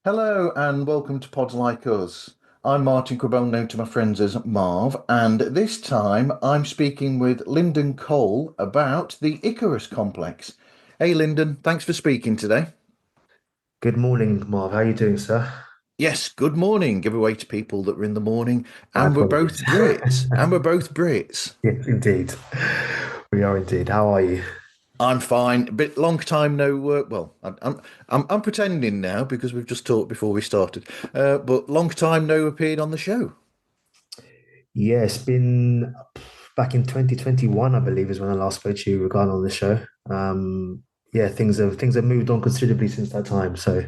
Hello and welcome to Pods Like Us. I'm Martin Crabone, known to my friends as Marv, and this time I'm speaking with Lyndon Cole about the Icarus Complex. Hey Lyndon, thanks for speaking today. Good morning, Marv. How are you doing, sir? Yes, good morning. Give away to people that were in the morning, My and we're apologies. both Brits. And we're both Brits. Yes, indeed. We are indeed. How are you? I'm fine. A bit long time no work. Well, I'm pretending now because we've just talked before we started. But long time no appeared on the show. Yeah, it's been back in 2021, I believe, is when I last spoke to you regarding on the show. Yeah, things have moved on considerably since that time. So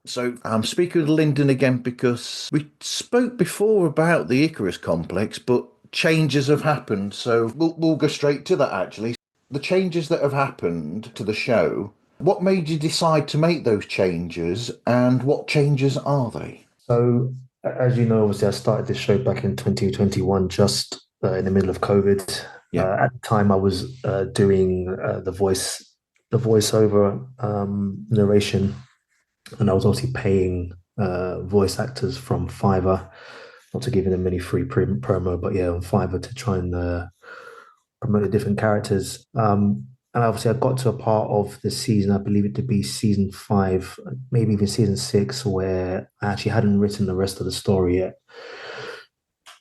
So I'm speaking with Lyndon again because we spoke before about the Icarus complex, but changes have happened. So we'll go straight to that actually. The changes that have happened to the show, what made you decide to make those changes and what changes are they? as you know, obviously, I started this show back in 2021, just in the middle of COVID. Yeah. At the time, I was doing the voiceover narration, and I was obviously paying voice actors from Fiverr, not to giving them any free promo, but yeah, on Fiverr to try and promote the different characters. And obviously, I got to a part of the season, I believe it to be season five, maybe even season six, where I actually hadn't written the rest of the story yet.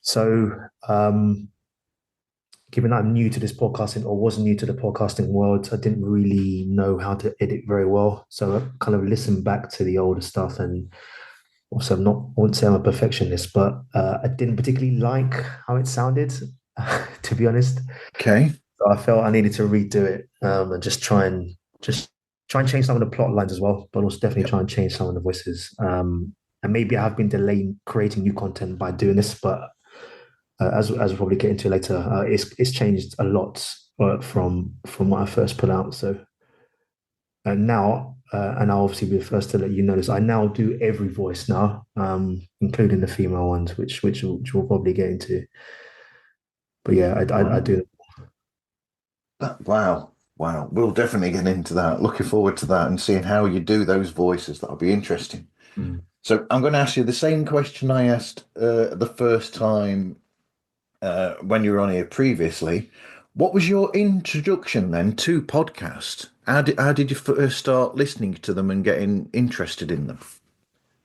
So, given that I'm new to this podcasting or was new to the podcasting world, I didn't really know how to edit very well. So I kind of listened back to the older stuff, and also I won't say I'm a perfectionist, but I didn't particularly like how it sounded, to be honest. Okay. So I felt I needed to redo it, and just try and change some of the plot lines as well, but also definitely Yep. try and change some of the voices. And maybe I have been delaying creating new content by doing this, but as we'll probably get into later, it's changed a lot from what I first put out. So now, and I'll obviously be the first to let you know this. I now do every voice now, including the female ones, which we'll probably get into. But yeah, I Wow. do. Wow. Wow. We'll definitely get into that. Looking forward to that and seeing how you do those voices. That'll be interesting. Mm. So I'm going to ask you the same question I asked the first time when you were on here previously. What was your introduction then to podcast? How did you first start listening to them and getting interested in them?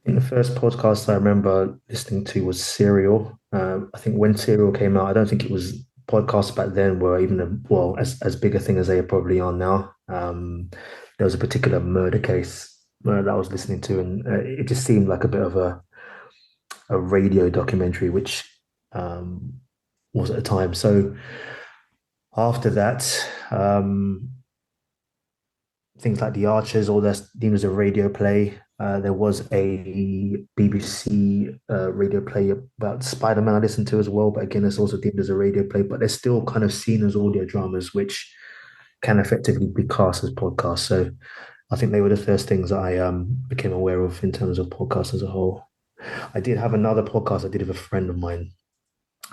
In the first podcast I remember listening to was Serial. I think when Serial came out, I don't think it was podcasts back then were even well as big a thing as they probably are now. There was a particular murder case that I was listening to, and it just seemed like a bit of a radio documentary, which um, was at the time. So after that, things like The Archers, all that deemed as a radio play. There was a BBC radio play about Spider-Man I listened to as well, but again, it's also deemed as a radio play, but they're still kind of seen as audio dramas, which can effectively be cast as podcasts. So I think they were the first things that I became aware of in terms of podcasts as a whole. I did have another podcast I did with a friend of mine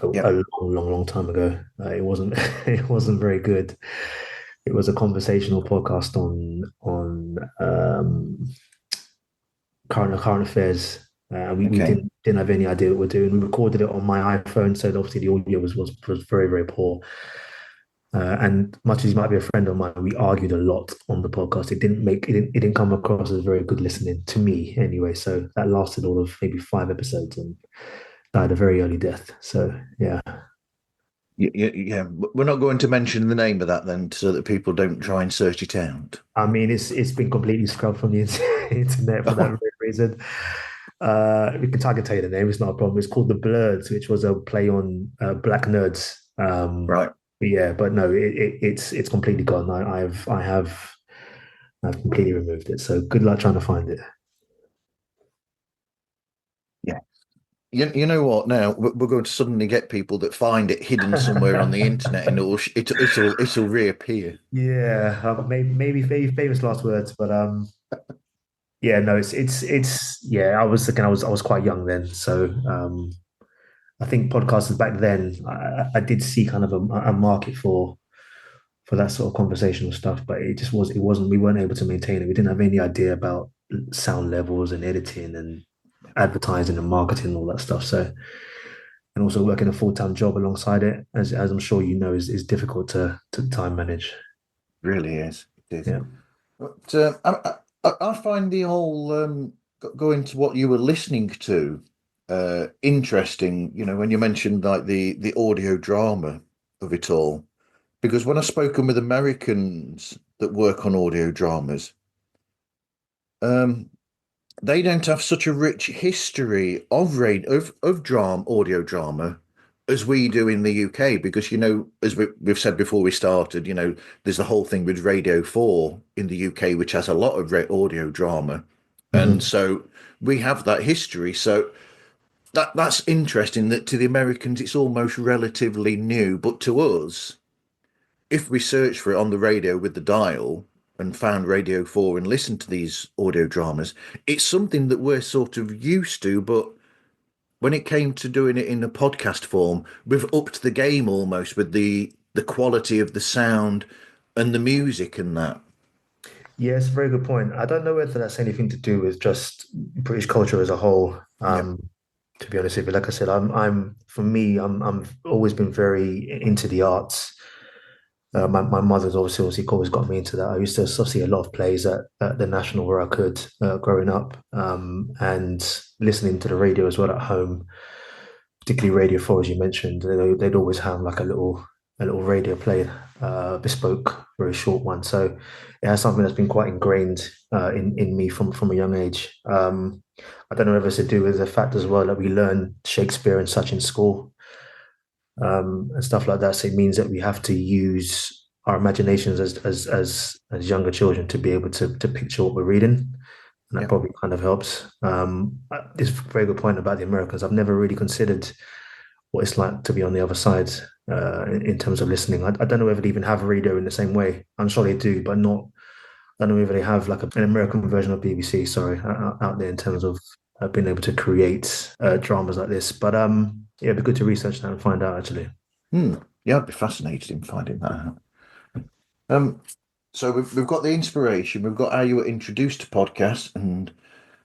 a Yep. long time ago. It wasn't it wasn't very good. It was a conversational podcast on current affairs. We Okay. didn't have any idea what we're doing. We recorded it on my iPhone, so obviously the audio was very poor. And much as he might be a friend of mine, we argued a lot on the podcast. It didn't come across as very good listening to me anyway. So that lasted all of maybe five episodes and died a very early death. So yeah. Yeah, we're not going to mention the name of that then, so that people don't try and search it out. I mean, it's been completely scrubbed from the internet for that very reason. We can I can tell you the name. It's not a problem. It's called The Blurs, which was a play on Black Nerds. Right. But yeah, but no, it's completely gone. I've completely removed it. So good luck trying to find it. You know what? Now we're going to suddenly get people that find it hidden somewhere on the internet, and it'll reappear. Yeah, maybe famous last words, but yeah, no, it's yeah. I was quite young then, so I think podcasters back then, I did see kind of a market for that sort of conversational stuff, but it wasn't we weren't able to maintain it. We didn't have any idea about sound levels and editing and advertising and marketing and all that stuff. So and also working a full-time job alongside it, as I'm sure you know, is difficult to time manage. Really is. It is. Yeah. But I find the whole going to what you were listening to interesting. You know, when you mentioned like the audio drama of it all, because when I've spoken with Americans that work on audio dramas, um, they don't have such a rich history of drama, audio drama, as we do in the UK. Because as we've said before we started, there's the whole thing with Radio 4 in the UK, which has a lot of audio drama, and Mhm. so we have that history. So that's interesting that to the Americans it's almost relatively new, but to us, if we search for it on the radio with the dial and found Radio 4 and listened to these audio dramas, it's something that we're sort of used to. But when it came to doing it in a podcast form, we've upped the game almost with the quality of the sound and the music and that. Yeah, it's a very good point. I don't know whether that's anything to do with just British culture as a whole. Yep. To be honest with you, like I said, for me, I've always been very into the arts. My mother's obviously always got me into that. I used to see a lot of plays at the National where I could growing up, and listening to the radio as well at home, particularly Radio 4, as you mentioned. They'd always have like a little radio play, bespoke, very short one. So it has something that's been quite ingrained in me from a young age. I don't know if it's to do with the fact as well that we learn Shakespeare and such in school, and stuff like that. So it means that we have to use our imaginations as younger children to be able to picture what we're reading. And that Yep. probably kind of helps. This very good point about the Americans. I've never really considered what it's like to be on the other side in terms of listening. I don't know whether they even have radio in the same way. I'm sure they do, but not. I don't know whether they have like an American version of BBC. Sorry, out there in terms of being able to create dramas like this. But yeah, it'd be good to research that and find out actually. Hmm. Yeah, I'd be fascinated in finding that out. Um, so we've got the inspiration, we've got how you were introduced to podcasts and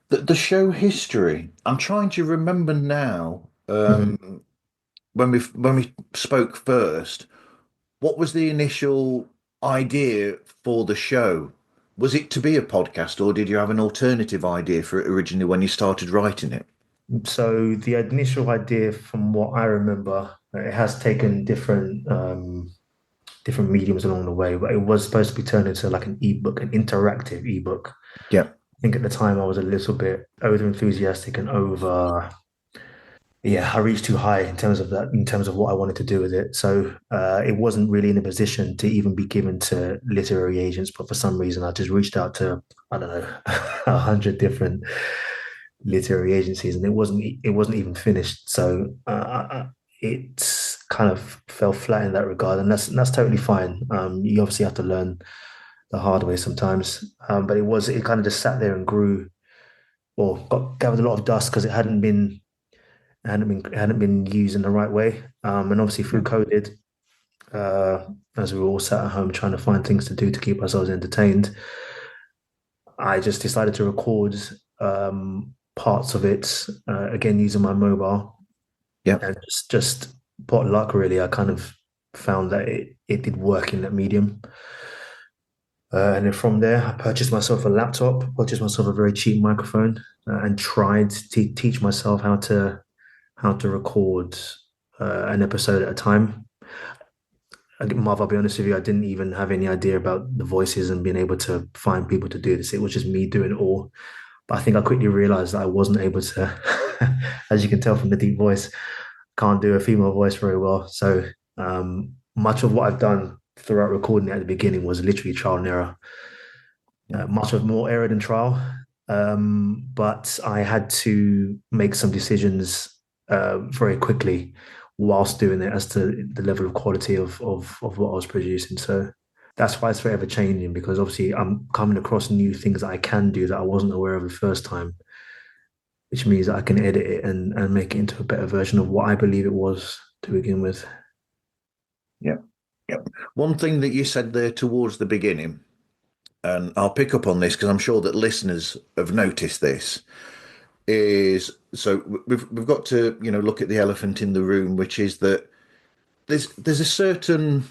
the show history. I'm trying to remember now. Mhm. When we spoke first, what was the initial idea for the show? Was it to be a podcast, or did you have an alternative idea for it originally when you started writing it? So the initial idea, from what I remember, it has taken different mediums along the way, but it was supposed to be turned into like an ebook, an interactive ebook. Yeah, I think at the time I was a little bit over enthusiastic and over, yeah, I reached too high in terms of that, in terms of what I wanted to do with it. So it wasn't really in a position to even be given to literary agents, but for some reason I just reached out to, I don't know, 100 different literary agencies, and it wasn't even finished. So it kind of fell flat in that regard, and that's totally fine. You obviously have to learn the hard way sometimes, but it kind of just sat there and grew, or gathered a lot of dust because it hadn't been used in the right way. And obviously yeah, through COVID, uh, as we were all sat at home trying to find things to do to keep ourselves entertained, I just decided to record parts of it again using my mobile, yeah, and just pot luck really. I kind of found that it did work in that medium. And then from there, I purchased myself a laptop, purchased myself a very cheap microphone, and tried to teach myself how to record an episode at a time. Marv, I'll be honest with you, I didn't even have any idea about the voices and being able to find people to do this. It was just me doing it all. But I think I quickly realized that I wasn't able to, as you can tell from the deep voice, can't do a female voice very well. So much of what I've done throughout recording it at the beginning was literally trial and error, yeah, much of more error than trial. But I had to make some decisions very quickly whilst doing it as to the level of quality of what I was producing. So that's why it's forever changing because obviously I'm coming across new things that I can do that I wasn't aware of the first time, which means that I can edit it and make it into a better version of what I believe it was to begin with. Yeah. Yeah. One thing that you said there towards the beginning, and I'll pick up on this because I'm sure that listeners have noticed this, is so we've got to, look at the elephant in the room, which is that there's a certain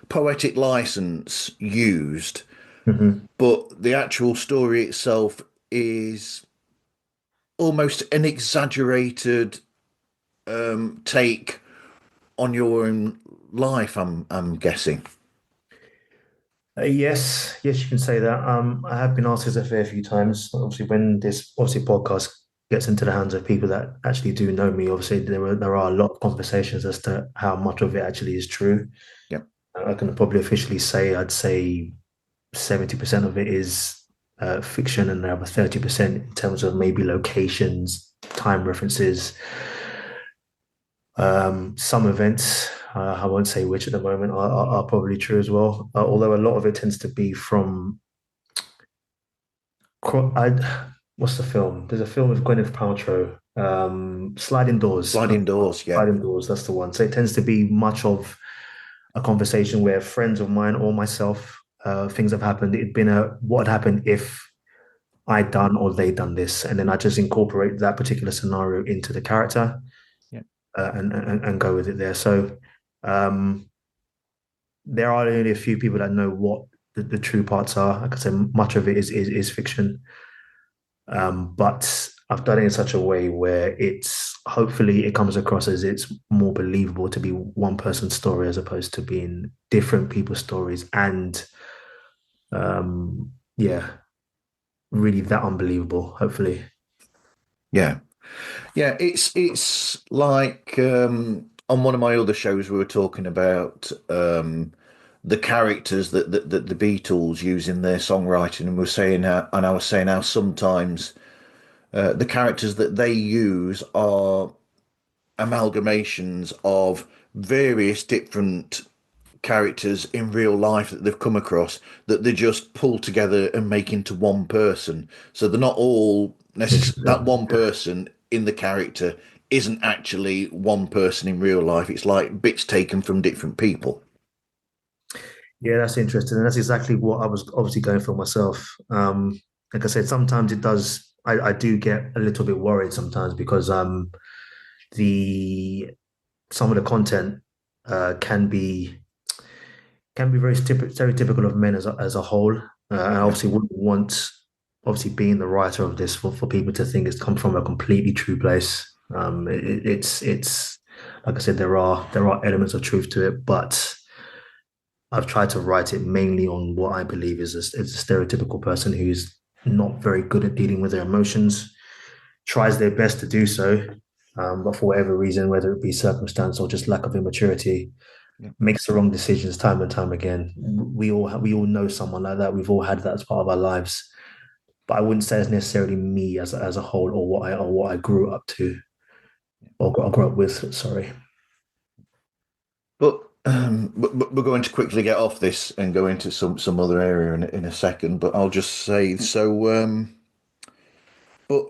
poetic license used, Mhm. but the actual story itself is almost an exaggerated take on your own life. I'm guessing. Yes, you can say that. I have been asked this a fair few times. Obviously, when this obviously podcast gets into the hands of people that actually do know me, obviously there are a lot of conversations as to how much of it actually is true. Yeah, I can probably officially say I'd say 70% of it is fiction, and the other 30% in terms of maybe locations, time references, some events. I won't say which at the moment are probably true as well. Although a lot of it tends to be from what's the film? There's a film with Gwyneth Paltrow, Sliding Doors. sliding doors. Yeah, Sliding Doors, that's the one. So it tends to be much of a conversation where friends of mine or myself, things have happened. It'd been what had happened if I done or they done this, and then I just incorporate that particular scenario into the character yeah, and go with it there. So um, there are only a few people that know what the true parts are. Like I said, much of it is fiction. But I've done it in such a way where it's hopefully it comes across as it's more believable to be one person's story as opposed to being different people's stories. And yeah, really that unbelievable, hopefully. yeah, yeah. It's like on one of my other shows we were talking about the characters that the Beatles use in their songwriting, and we're saying how, and I was saying how sometimes the characters that they use are amalgamations of various different characters in real life that they've come across that they just pull together and make into one person. So they're not all that one person in the character isn't actually one person in real life. It's like bits taken from different people. Yeah, that's interesting. And that's exactly what I was obviously going for myself. Like I said, sometimes it does, I do get a little bit worried sometimes because the some of the content can be very stereotypical of men as a whole. And I Yeah, obviously wouldn't want, obviously being the writer of this, for people to think it's come from a completely true place. It's like I said, there are elements of truth to it, but I've tried to write it mainly on what I believe is a stereotypical person who's not very good at dealing with their emotions, tries their best to do so, but for whatever reason, whether it be circumstance or just lack of immaturity, yeah, makes the wrong decisions time and time again. We all know someone like that. We've all had that as part of our lives. But I wouldn't say it's necessarily me as a whole or what I grew up to or grew up with. Sorry. but we're going to quickly get off this and go into some other area in a second. But I'll just say so. But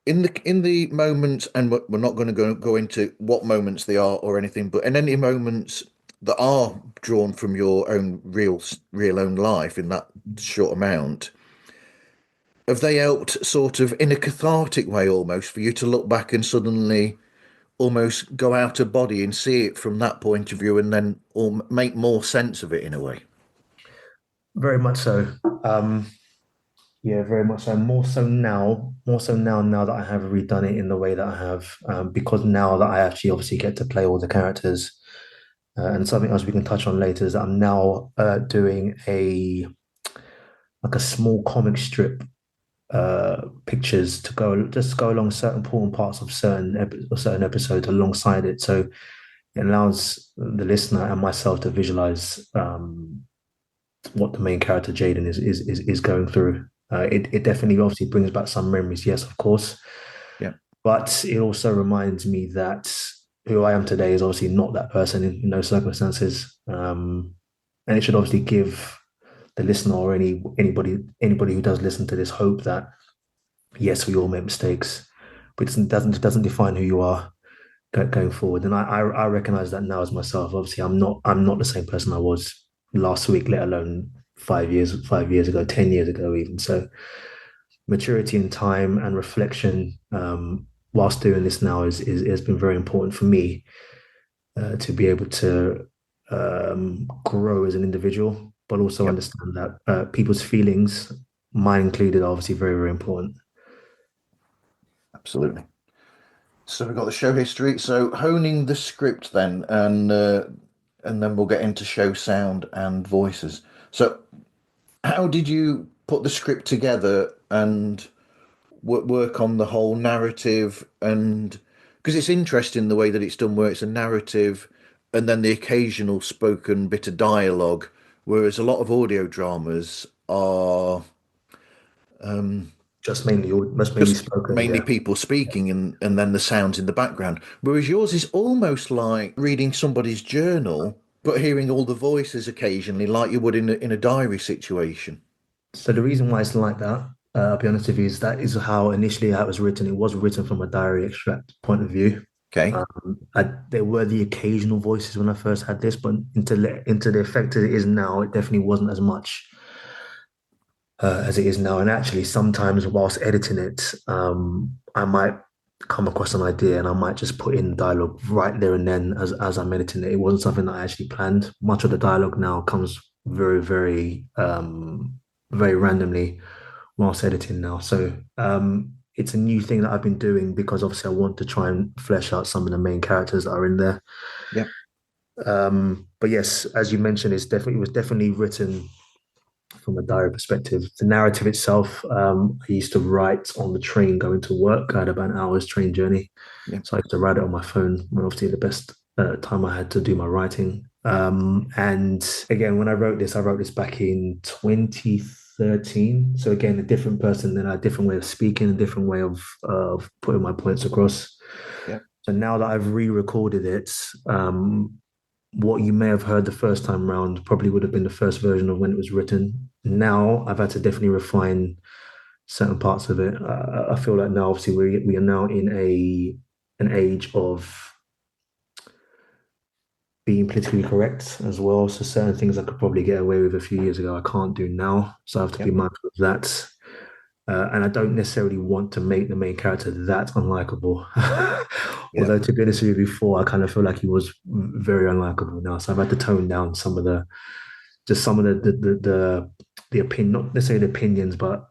in the moments, and we're not going to go into what moments they are or anything, but in any moments that are drawn from your own real own life in that short amount, have they helped sort of in a cathartic way almost for you to look back and suddenly almost go out of body and see it from that point of view and then or make more sense of it in a way? Very much so. Um, Yeah, very much so. More so now that I have redone it in the way that I have, because now that I actually obviously get to play all the characters, and something else we can touch on later is that I'm now doing a small comic strip pictures to go along certain important parts of certain episodes alongside it, so it allows the listener and myself to visualize what the main character Jaden is going through. It definitely obviously brings back some memories, yes, of course. Yeah. But it also reminds me that who I am today is obviously not that person in those circumstances. And it should obviously give the listener or anybody who does listen to this hope that yes, we all make mistakes, but it doesn't define who you are going forward. And I recognize that now as myself. Obviously, I'm not the same person I was last week, let alone 5 years ago, 10 years ago, even. So maturity and time and reflection, whilst doing this now, is has been very important for me to be able to grow as an individual, but also Yep, understand that people's feelings, mine included, are obviously very, very important. absolutely. So we've got the show history. So honing the script then, and then we'll get into show sound and voices. So how did you put the script together and work on the whole narrative? And because it's interesting the way that it's done, where it's a narrative and then the occasional spoken bit of dialogue, whereas a lot of audio dramas are Just mainly just spoken. mainly Yeah. people speaking and then the sounds in the background. Whereas yours is almost like reading somebody's journal, but hearing all the voices occasionally, like you would in a diary situation. So the reason why it's like that, I'll be honest with you, is that is how initially how it was written. It was written from a diary extract point of view. Okay. There were the occasional voices when I first had this, but into the effect that it is now, it definitely wasn't as much as it is now. And actually, sometimes whilst editing it, I might come across an idea and I might just put in dialogue right there and then as I'm editing it. It wasn't something that I actually planned. Much of the dialogue now comes very, very, very randomly whilst editing now. So it's a new thing that I've been doing because obviously I want to try and flesh out some of the main characters that are in there. Yep. But yes, as you mentioned, it was definitely written from a diary perspective. The narrative itself, I used to write on the train going to work. I had about an hour's train journey. Yep. So I used to write it on my phone when obviously the best time I had to do my writing. And again, when I wrote this back in 2013. So again, a different person, then a different way of speaking, a different way of putting my points across. Yep. So now that I've re-recorded it, what you may have heard the first time round probably would have been the first version of when it was written. Now I've had to definitely refine certain parts of it. I feel like now, obviously, we are now in an age of being politically correct as well. So certain things I could probably get away with a few years ago, I can't do now. So I have to be Yep. mindful of that. And I don't necessarily want to make the main character that unlikable. Although, Yep. to be honest with you, before I kind of feel like he was very unlikable now. So I've had to tone down some of the opinion, not necessarily the opinions, but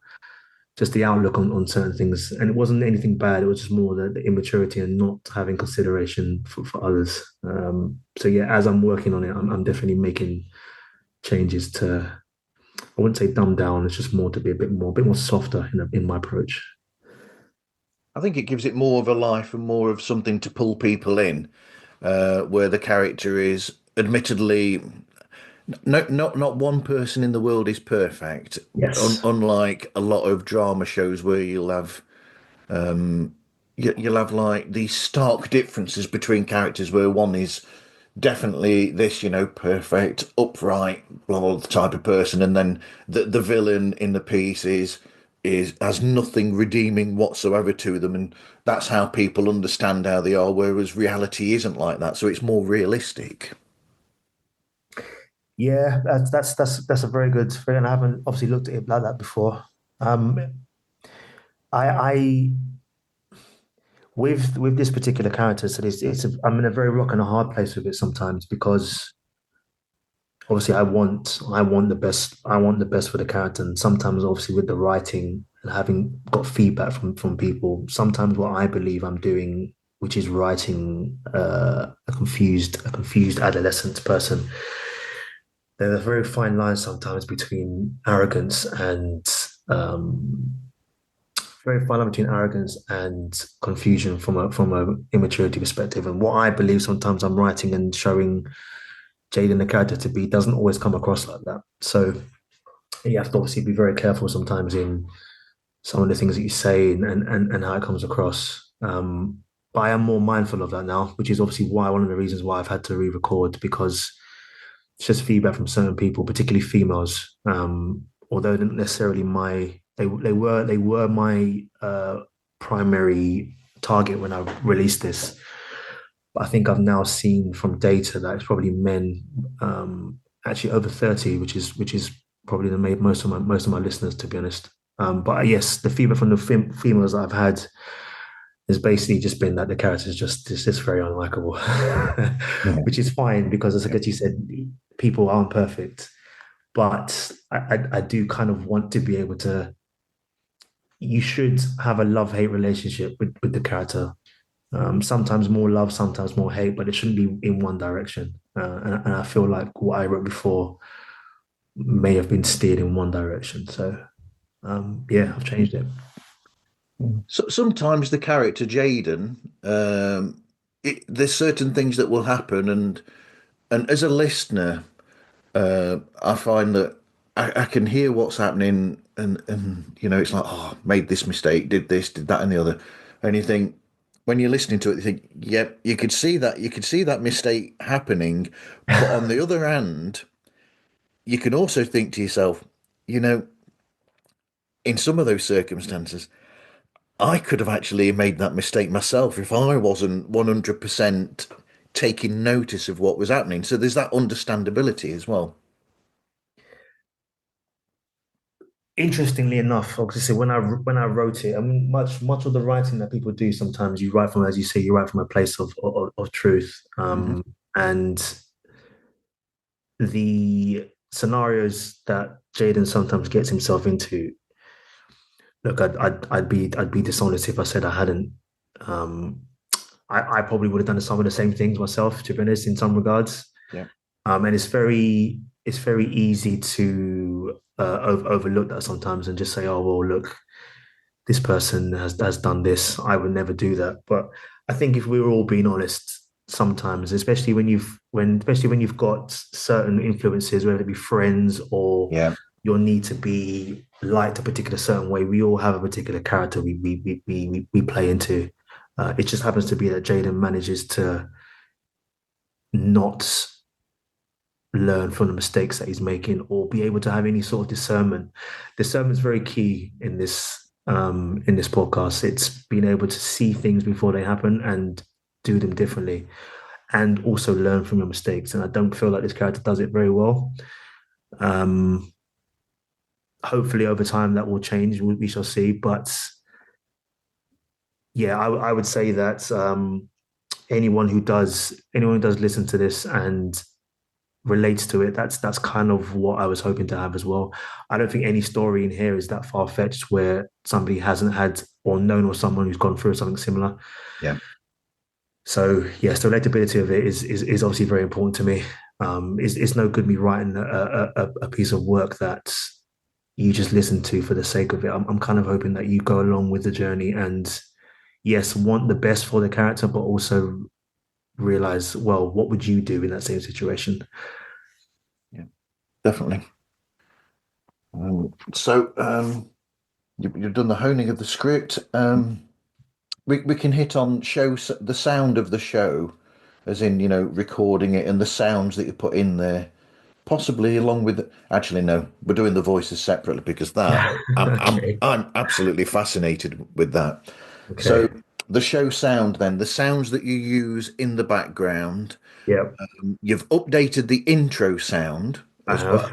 just the outlook on certain things. And it wasn't anything bad. It was just more the immaturity and not having consideration for others. So yeah, as I'm working on it, I'm definitely making changes to. I wouldn't say dumb down. It's just more to be a bit more softer in my approach. I think it gives it more of a life and more of something to pull people in, where the character is admittedly not one person in the world is perfect. Yes. Unlike a lot of drama shows where you'll have like these stark differences between characters, where one is definitely this, perfect, upright, blah blah type of person, and then the villain in the piece is has nothing redeeming whatsoever to them, and that's how people understand how they are. Whereas reality isn't like that, so it's more realistic. Yeah, that's a very good thing, and I haven't obviously looked at it like that before. Um, I with this particular character, so I'm in a very rock and a hard place with it sometimes because obviously I want the best for the character, and sometimes obviously with the writing and having got feedback from people, sometimes what I believe I'm doing, which is writing a confused adolescent person. There's a very fine line sometimes between arrogance and um, very fine line between arrogance and confusion from a immaturity perspective. And what I believe sometimes I'm writing and showing Jaden the character to be doesn't always come across like that. So you have to obviously be very careful sometimes in some of the things that you say and how it comes across. But I am more mindful of that now, which is obviously why one of the reasons why I've had to re-record, because it's just feedback from certain people, particularly females. Although not necessarily they were my primary target when I released this. But I think I've now seen from data that it's probably men actually over 30, which is probably the most of my listeners, to be honest. But yes, the feedback from the females that I've had has basically just been that the character is just very unlikable, Yeah. which is fine because, as I Yeah. guess you said, people aren't perfect. But I do kind of want to be able to. You should have a love hate relationship with the character. Sometimes more love, sometimes more hate, but it shouldn't be in one direction. And I feel like what I wrote before may have been steered in one direction. So yeah, I've changed it. So sometimes the character Jaden, there's certain things that will happen, and as a listener, I find that I can hear what's happening, and it's like, oh, made this mistake, did this, did that, and the other, and you think when you're listening to it, you think, yep, you could see that mistake happening, but on the other hand, you can also think to yourself, you know, in some of those circumstances, I could have actually made that mistake myself if I wasn't 100% taking notice of what was happening. So there's that understandability as well. Interestingly enough, obviously, when I wrote it, I mean, much of the writing that people do sometimes you write from, as you say, you write from a place of truth, Hmm. and the scenarios that Jaden sometimes gets himself into. Look, I'd be dishonest if I said I hadn't. Um, I probably would have done some of the same things myself, to be honest, in some regards. Yeah. And it's very easy to overlook that sometimes and just say, oh well, look, this person has done this. I would never do that. But I think if we were all being honest, sometimes, especially when you've got certain influences, whether it be friends or Yeah. your need to be liked a particular certain way, we all have a particular character we play into. It just happens to be that Jaden manages to not learn from the mistakes that he's making or be able to have any sort of discernment. Discernment is very key in this podcast. It's being able to see things before they happen and do them differently and also learn from your mistakes. And I don't feel like this character does it very well. Um, Hopefully over time that will change. We shall see. But yeah, I would say that anyone who does listen to this and relates to it, that's kind of what I was hoping to have as well. I don't think any story in here is that far fetched where somebody hasn't had or known or someone who's gone through something similar. Yeah. So yes, the relatability of it is obviously very important to me. It's no good me writing a piece of work that you just listen to for the sake of it. I'm kind of hoping that you go along with the journey and yes, want the best for the character, but also realize, well, what would you do in that same situation? Yeah. Definitely. You've done the honing of the script. We can hit on the sound of the show, as in, recording it and the sounds that you put in there, possibly along with. Actually, no, we're doing the voices separately because that I'm I'm Okay. I'm absolutely fascinated with that. So Okay. the show sound, then the sounds that you use in the background, Yeah, you've updated the intro sound I as well.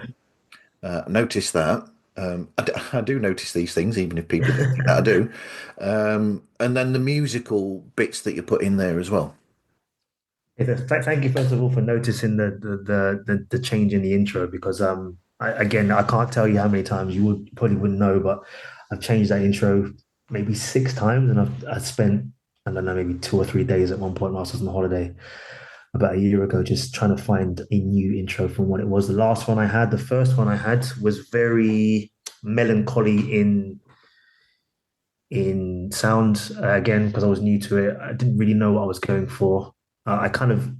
have. Notice that. I do notice these things, even if people don't think that I do. And then the musical bits that you put in there as well. Thank you first of all for noticing the change in the intro because again I can't tell you how many times you probably wouldn't know, but I've changed that intro maybe 6 times and I spent, I don't know, maybe 2 or 3 days at one point whilst I was on holiday about a year ago just trying to find a new intro from what it was. The first one I had was very melancholy in sound again because I was new to it. I didn't really know what I was going for. I kind of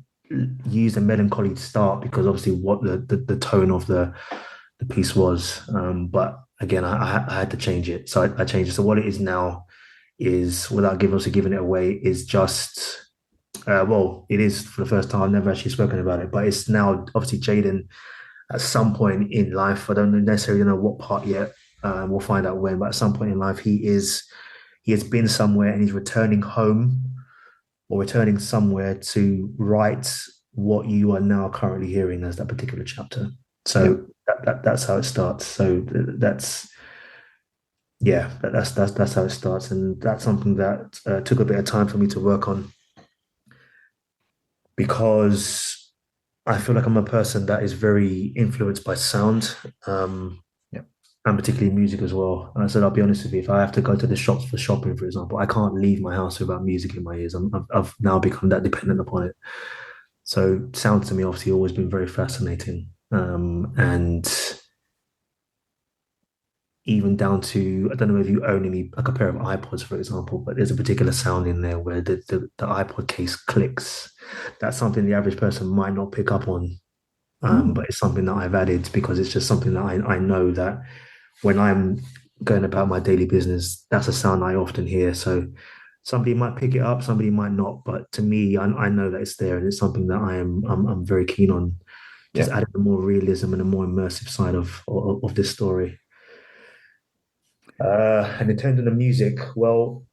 used a melancholy start because obviously what the tone of the piece was. But again, I had to change it, so I changed it. So what it is now is, without giving it away, is just well, it is for the first time. I've never actually spoken about it, but it's now obviously Jaden at some point in life. I don't necessarily know what part yet. We'll find out when, but at some point in life, he has been somewhere and he's returning home or returning somewhere to write what you are now currently hearing as that particular chapter. Yep. So that's how it starts. So that's yeah, that's how it starts, and that's something that took a bit of time for me to work on because I feel like I'm a person that is very influenced by sound, Yep. and particularly music as well. And I said, I'll be honest with you, if I have to go to the shops for shopping, for example, I can't leave my house without music in my ears. I've now become that dependent upon it. So sound to me obviously always been very fascinating. And even down to, I don't know if you own any, like a pair of iPods, for example, but there's a particular sound in there where the iPod case clicks. That's something the average person might not pick up on. But Mm. it's something that I've added because it's just something that I know that when I'm going about my daily business, that's a sound I often hear. So somebody might pick it up, somebody might not, but to me, I know that it's there, and it's something that I'm very keen on just Yep. adding a more realism and a more immersive side of this story. And in terms of the music, well,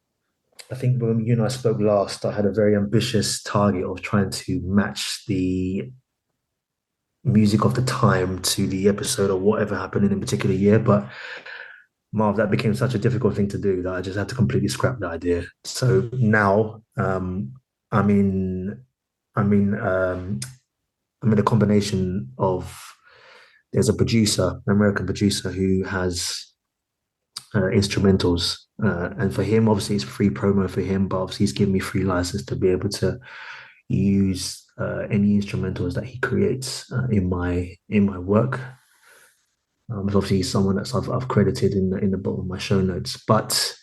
I think when you and I spoke last, I had a very ambitious target of trying to match the music of the time to the episode or whatever happened in a particular year. But Marv, that became such a difficult thing to do that I just had to completely scrap the idea. So now, I'm in, I'm in, I'm in a combination of. There's a producer, an American producer, who has instrumentals, and for him, obviously, it's free promo for him. But obviously, he's given me free license to be able to use any instrumentals that he creates in my work. It's obviously someone that's I've credited in the bottom of my show notes, but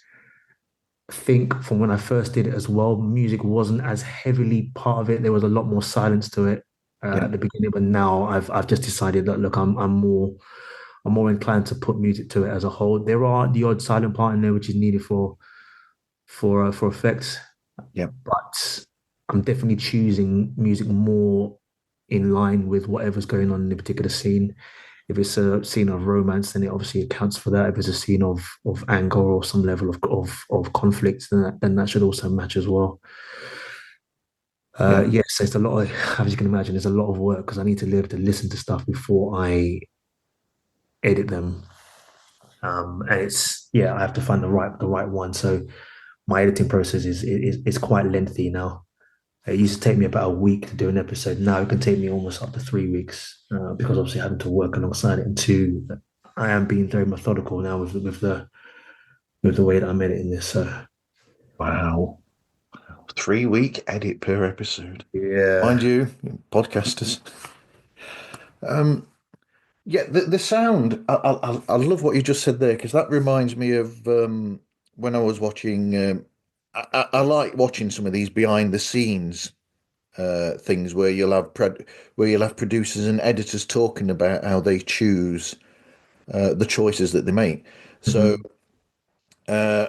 I think from when I first did it as well, music wasn't as heavily part of it. There was a lot more silence to it at Yep. the beginning, but now I've just decided that look, I'm more inclined to put music to it as a whole. There are the odd silent part in there which is needed for effects, Yep. but I'm definitely choosing music more in line with whatever's going on in the particular scene. If it's a scene of romance, then it obviously accounts for that. If it's a scene of anger or some level of conflict, then that should also match as well. Yep. Yes, it's a lot of, as you can imagine, there's a lot of work because I need to be able to listen to stuff before I edit them. And it's yeah, I have to find the right one. So my editing process is quite lengthy now. It used to take me about a week to do an episode. Now it can take me almost up to 3 weeks because obviously having to work alongside it. And two, I am being very methodical now with the way that I'm editing this. So Wow. 3 week edit per episode. yeah. Mind you, podcasters. Yeah, the sound. I love what you just said there because that reminds me of when I was watching. I like watching some of these behind the scenes things where where you'll have producers and editors talking about how they choose the choices that they make. So, Mhm. uh,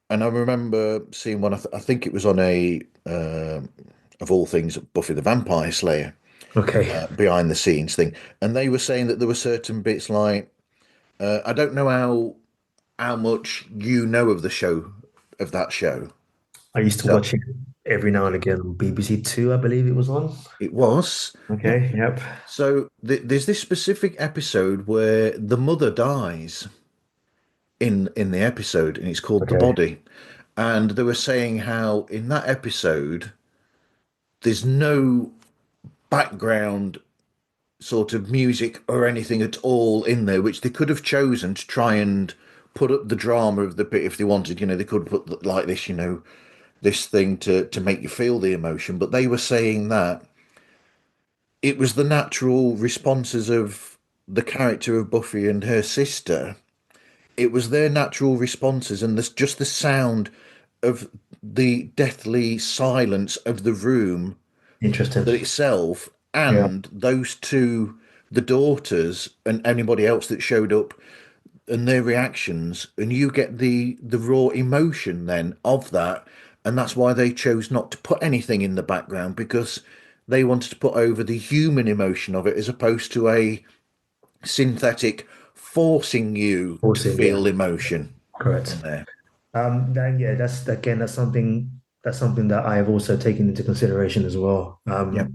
and I remember seeing one. I think it was on a of all things, Buffy the Vampire Slayer Okay. behind the scenes thing, and they were saying that there were certain bits like I don't know how much you know of the show of that show. I used to So watch it every now and again on BBC Two, I believe it was on. it was, yeah. Okay. Yep. So there's this specific episode where the mother dies in the episode, and it's called The Okay. Body. And they were saying how in that episode there's no background sort of music or anything at all in there, which they could have chosen to try and put up the drama of the bit if they wanted. You know, they could put like this, you know, this thing to make you feel the emotion. But they were saying that it was the natural responses of the character of Buffy and her sister. It was their natural responses and this just the sound of the deathly silence of the room Interesting. that itself Yeah. and those two, the daughters and anybody else that showed up, and their reactions, and you get the raw emotion then of that, and that's why they chose not to put anything in the background, because they wanted to put over the human emotion of it as opposed to a synthetic forcing you to Forcing, yeah, feel emotion correct. in there. Then yeah, that's again, that's something that I have also taken into consideration as well. Yeah,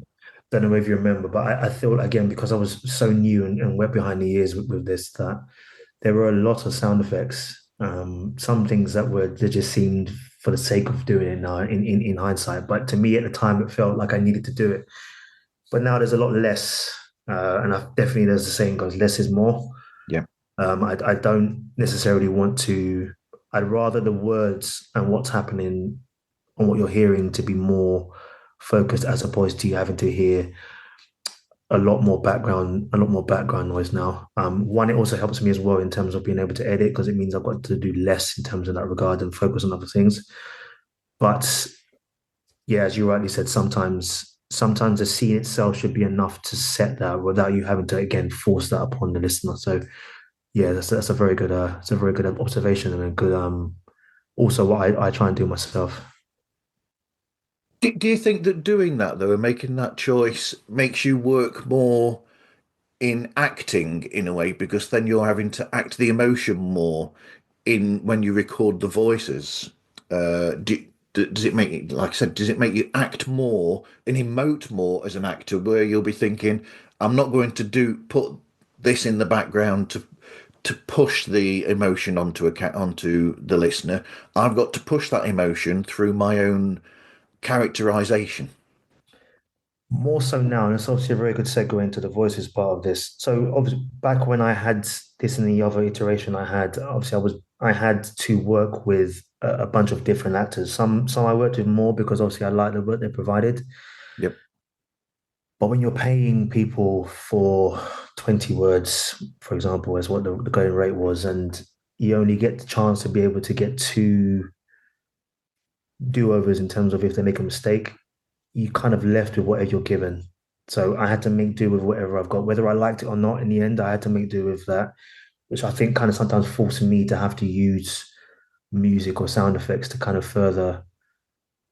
Don't know if you remember, but I thought again because I was so new and wet behind the ears with this that there were a lot of sound effects. Some things that just seemed for the sake of doing it now in hindsight, but to me at the time it felt like I needed to do it. But now there's a lot less, and I definitely, as the saying goes, less is more. yeah. I don't necessarily want to. I'd rather the words and what's happening and what you're hearing to be more focused as opposed to you having to hear a lot more background noise now. One, it also helps me as well in terms of being able to edit because it means I've got to do less in terms of that regard and focus on other things. But yeah, as you rightly said, sometimes the scene itself should be enough to set that without you having to again force that upon the listener. So yeah, that's a very good it's a very good observation and a good also what I try and do myself. Do you think that doing that though and making that choice makes you work more in acting in a way, because then you're having to act the emotion more in when you record the voices? Does it make you, like I said, does it make you act more and emote more as an actor, where you'll be thinking, I'm not going to do put this in the background to push the emotion onto the listener. I've got to push that emotion through my own characterization. More so now, and it's obviously a very good segue into the voices part of this. So obviously back when I had this in the other iteration I had, obviously I had to work with a bunch of different actors. Some I worked with more because obviously I liked the work they provided. Yep, But when you're paying people for 20 words, for example, is what the going rate was, and you only get the chance to be able to get two do-overs in terms of if they make a mistake, you kind of left with whatever you're given. So I had to make do with whatever I've got, whether I liked it or not. In the end, I had to make do with that, which I think kind of sometimes forced me to have to use music or sound effects to kind of further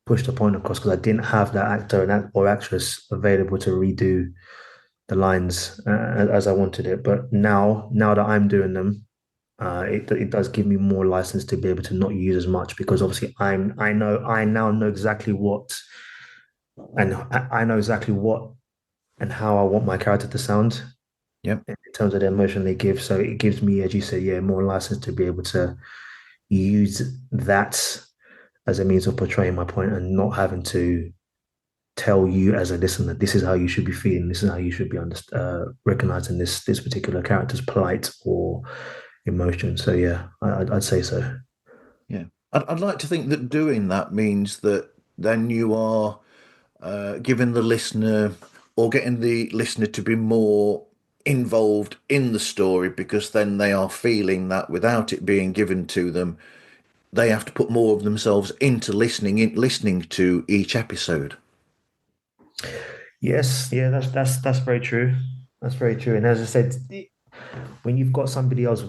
push the point across because I didn't have that actor or actress available to redo the lines as I wanted it. But now that I'm doing them, it does give me more license to be able to not use as much because obviously I now know exactly what and I know exactly what and how I want my character to sound yep. in terms of the emotion they give. So it gives me, as you said, yeah, more license to be able to use that as a means of portraying my point and not having to tell you as a listener, this is how you should be feeling, this is how you should be recognizing this particular character's plight or emotion. So yeah, I'd say so. Yeah. I'd like to think that doing that means that then you are giving the listener, or getting the listener to be more involved in the story, because then they are feeling that without it being given to them, they have to put more of themselves into listening to each episode. Yes, yeah, that's very true. That's very true. And as I said, when you've got somebody else,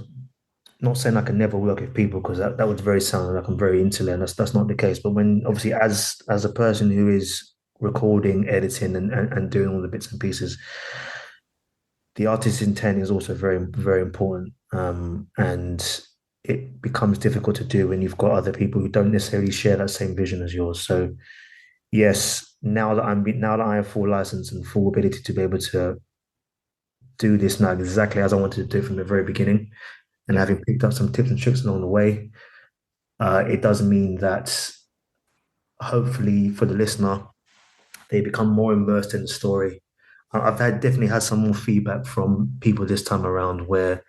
not saying I can never work with people because that would very sound like I'm very insular, and that's not the case. But when obviously as a person who is recording, editing, and doing all the bits and pieces, the artist's intent is also very, very important. And it becomes difficult to do when you've got other people who don't necessarily share that same vision as yours. So yes, now that I have full license and full ability to be able to do this now exactly as I wanted to do from the very beginning, and Yeah, having picked up some tips and tricks along the way, it does mean that hopefully for the listener, they become more immersed in the story. I've definitely had some more feedback from people this time around where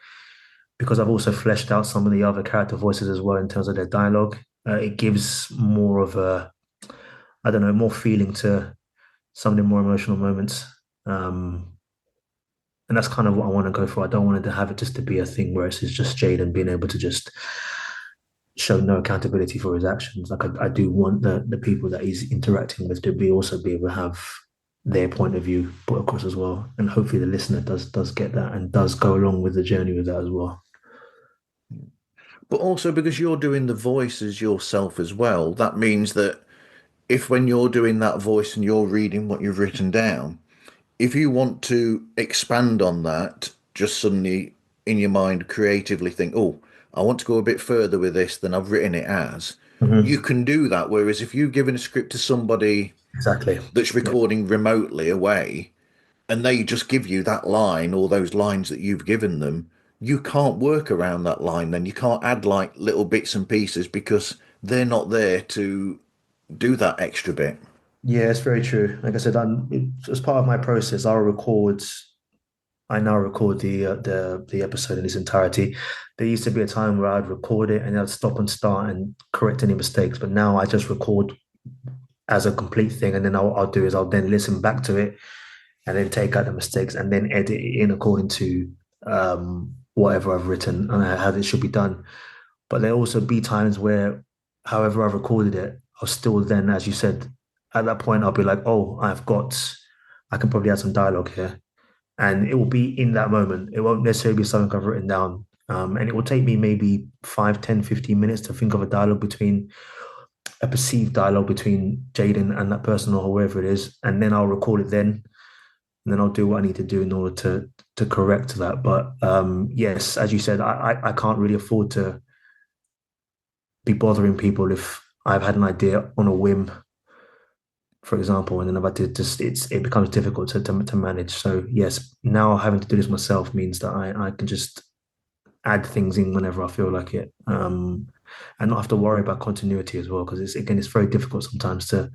because I've also fleshed out some of the other character voices as well in terms of their dialogue. It gives more of a, I don't know, more feeling to some of the more emotional moments. Um, and that's kind of what I want to go for. I don't want it to have it just to be a thing where it's just Jaden being able to just show no accountability for his actions. Like I do want the people that he's interacting with to be also be able to have their point of view put across as well. And hopefully the listener does get that and does go along with the journey with that as well. But also because you're doing the voices yourself as well, that means that if when you're doing that voice and you're reading what you've written down, if you want to expand on that, just suddenly in your mind creatively think, oh, I want to go a bit further with this than I've written it as, you Mhm. can do that. Whereas if you've given a script to somebody Exactly. that's Yeah. recording remotely away and they just give you that line or those lines that you've given them, you can't work around that line then. You can't add like little bits and pieces because they're not there to do that extra bit. Yeah, it's very true. Like I said, as part of my process, I now record the episode in its entirety. There used to be a time where I'd record it and I'd stop and start and correct any mistakes, but now I just record as a complete thing, and then I'll do is I'll then listen back to it and then take out the mistakes and then edit it in according to whatever I've written and how it should be done. But there'll also be times where, however I've recorded it, I'll still then, as you said, at that point I'll be like, oh, I can probably add some dialogue here, and it will be in that moment. It won't necessarily be something I've written down. And it will take me maybe 5, 10, 15 minutes to think of a perceived dialogue between Jaden and that person or whoever it is. And then I'll record it then. And then I'll do what I need to do in order to correct that. But yes, as you said, I can't really afford to be bothering people if I've had an idea on a whim, for example, and then I've had to just it becomes difficult to manage. So yes, now having to do this myself means that I can just add things in whenever I feel like it, and not have to worry about continuity as well. Because it's very difficult sometimes to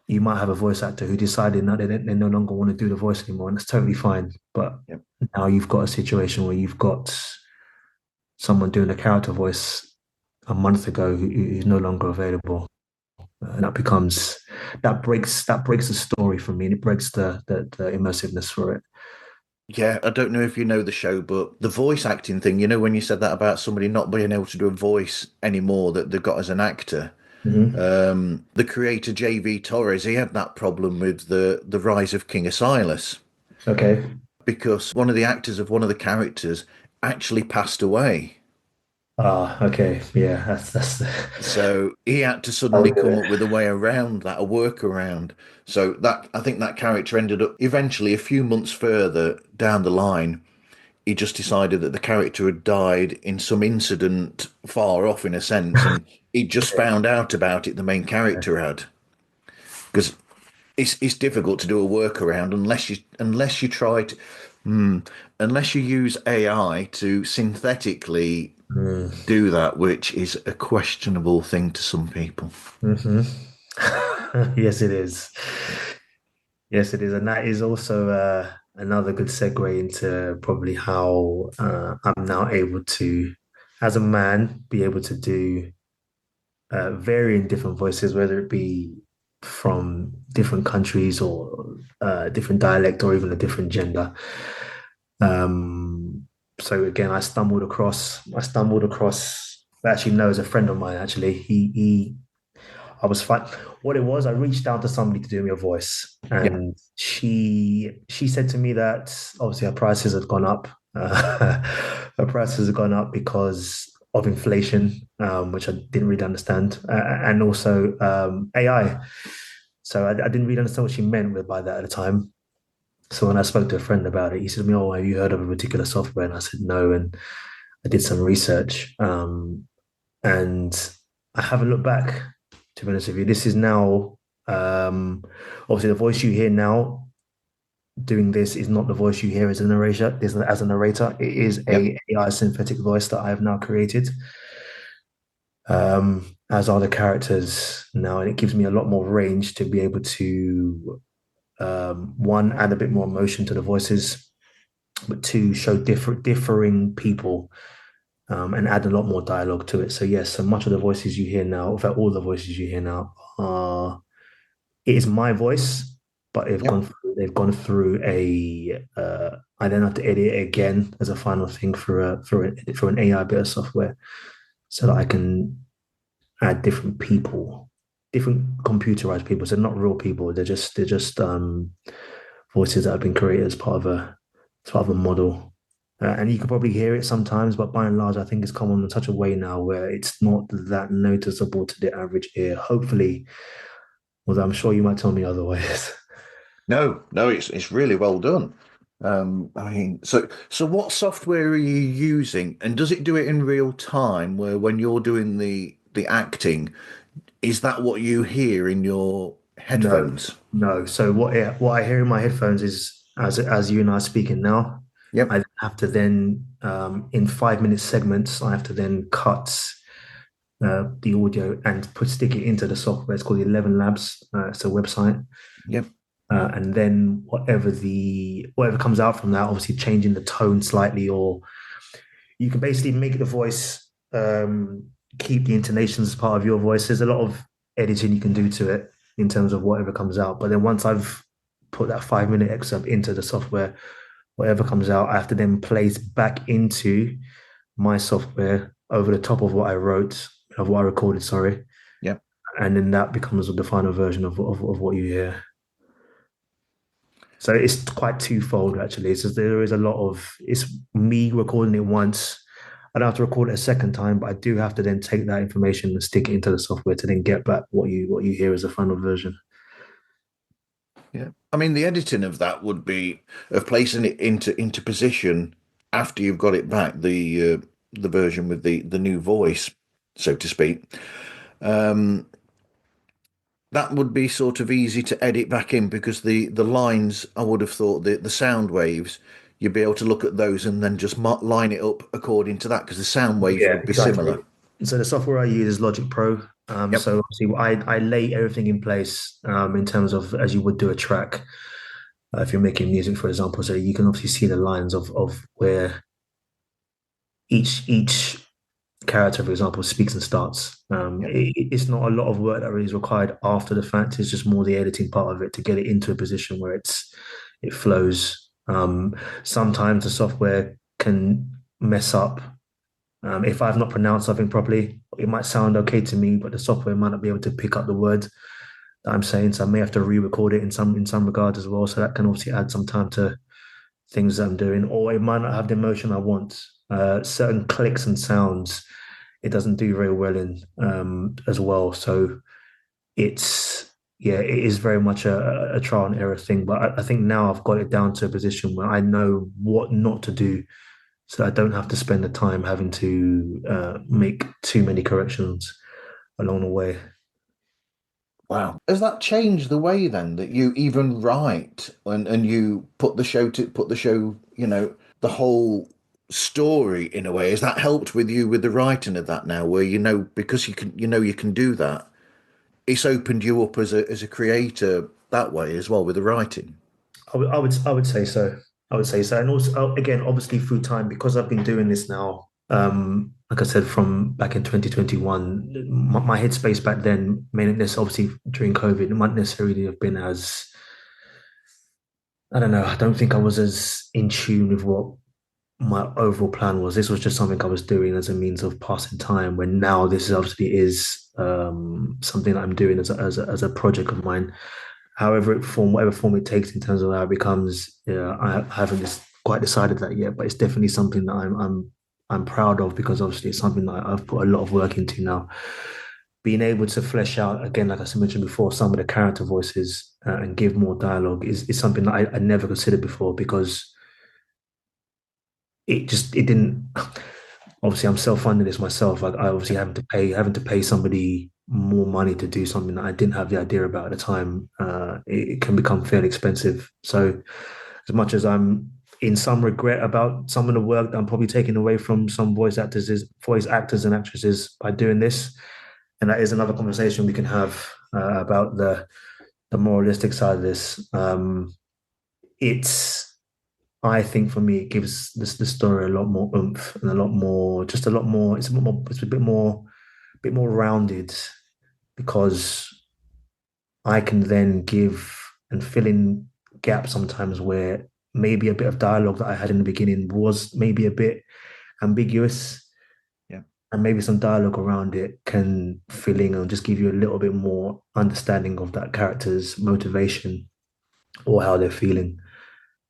you might have a voice actor who decided that they no longer want to do the voice anymore, and that's totally fine. But Yep. now you've got a situation where you've got someone doing a character voice a month ago who's no longer available, and that breaks the story for me, and it breaks the immersiveness for it. Yeah, I don't know if you know the show, but the voice acting thing, when you said that about somebody not being able to do a voice anymore that they've got as an actor, Mm-hmm. the creator JV Torres, he had that problem with the Rise of King Asilas Okay. because one of the actors of one of the characters actually passed away. Ah, okay. Yeah, that's So he had to I'll suddenly do come it. up with a way around that, a workaround. So that I think that character ended up eventually a few months further down the line. He just decided that the character had died in some incident far off, in a sense, and he just Okay. found out about it. The main Yeah. character had because it's difficult to do a workaround unless you try to unless you use AI to synthetically Mm. do that, which is a questionable thing to some people. Hmm. Yes, it is. Yes, it is, and that is also another good segue into probably how I'm now able to, as a man, be able to do varying different voices, whether it be from different countries or different dialect or even a different gender. Um, so again, I stumbled across, actually, no, as a friend of mine, actually, I was fine. What it was, I reached out to somebody to do me a voice, Yeah, and she said to me that obviously her prices had gone up. Her prices have gone up because of inflation, which I didn't really understand, and also AI. So I didn't really understand what she meant by that at the time. So when I spoke to a friend about it, he said to me, "Oh, have you heard of a particular software?" And I said, "No." And I did some research, and I haven't looked back. To be honest with you, this is now obviously the voice you hear now doing this is not the voice you hear as a narrator. As a narrator, it is yeah, a AI synthetic voice that I have now created, as are the characters now, and it gives me a lot more range to be able to one add a bit more emotion to the voices, but two show differing people and add a lot more dialogue to it. So yes, so much of the voices you hear now, in fact, all the voices you hear now, are it is my voice, but yeah. they've gone through a I then have to edit it again as a final thing for an AI bit of software, so that I can add different people, different computerized people. So not real people. They're just voices that have been created as part of a model. And you can probably hear it sometimes, but by and large, I think it's come on in such a way now where it's not that noticeable to the average ear. Hopefully, although I'm sure you might tell me otherwise. No, no, it's really well done. I mean, so what software are you using, and does it do it in real time? Where when you're doing the acting, is that what you hear in your No, headphones? no. So what I hear in my headphones is as you and I are speaking now, Yep, I have to then in 5 minute segments, I have to then cut the audio and stick it into the software. It's called the 11 Labs. It's a website. yep, And then whatever comes out from that, obviously changing the tone slightly, or you can basically make the voice keep the intonations as part of your voice. There's a lot of editing you can do to it in terms of whatever comes out. But then once I've put that 5 minute excerpt into the software, whatever comes out, I have to then place back into my software over the top of what I wrote, of what I recorded, sorry. yep. And then that becomes the final version of what you hear. So it's quite twofold actually. So there is a lot of it's me recording it once. I don't have to record it a second time, but I do have to then take that information and stick it into the software to then get back what you hear as a final version. Yeah. I mean, the editing of that would be of placing it into position after you've got it back, the version with the new voice, so to speak. Um, that would be sort of easy to edit back in because the lines, I would have thought the sound waves, you'd be able to look at those and then just line it up according to that because the sound waves Yeah, would be exactly. similar. So the software I use is Logic Pro. Yep. So obviously I lay everything in place in terms of as you would do a track. If you're making music, for example, so you can obviously see the lines of where each character, for example, speaks and starts. Yep. It's not a lot of work that really is required after the fact. It's just more the editing part of it to get it into a position where it flows. Sometimes the software can mess up. If I've not pronounced something properly, it might sound okay to me, but the software might not be able to pick up the words that I'm saying. So I may have to re-record it in some regards as well. So that can obviously add some time to things that I'm doing, or it might not have the emotion I want. Certain clicks and sounds, it doesn't do very well in as well. So it's yeah, it is very much a trial and error thing. But I think now I've got it down to a position where I know what not to do, so I don't have to spend the time having to make too many corrections along the way. Wow. Has that changed the way then that you even write and you put the show, the whole story in a way? Has that helped with you with the writing of that now, where because you can do that, it's opened you up as a creator that way as well with the writing? I would say so. I would say so. And also, again, obviously through time, because I've been doing this now, like I said, from back in 2021, my headspace back then, mainly this obviously during COVID, it might necessarily have been as, I don't know, I don't think I was as in tune with what my overall plan was. This was just something I was doing as a means of passing time. When now this is obviously is something that I'm doing as a project of mine. However, whatever form it takes in terms of how it becomes, I haven't just quite decided that yet. But it's definitely something that I'm proud of because obviously it's something that I've put a lot of work into now. Being able to flesh out again, like I mentioned before, some of the character voices and give more dialogue is something that I never considered before because it didn't obviously I'm self-funding this myself. I obviously having to pay somebody more money to do something that I didn't have the idea about at the time. It can become fairly expensive. So as much as I'm in some regret about some of the work that I'm probably taking away from some voice actors and actresses by doing this, and that is another conversation we can have about the moralistic side of this. It's I think for me, it gives this the story a lot more oomph and a lot more, just a lot more. It's a bit more rounded because I can then give and fill in gaps sometimes where maybe a bit of dialogue that I had in the beginning was maybe a bit ambiguous, Yeah. and maybe some dialogue around it can fill in and just give you a little bit more understanding of that character's motivation or how they're feeling.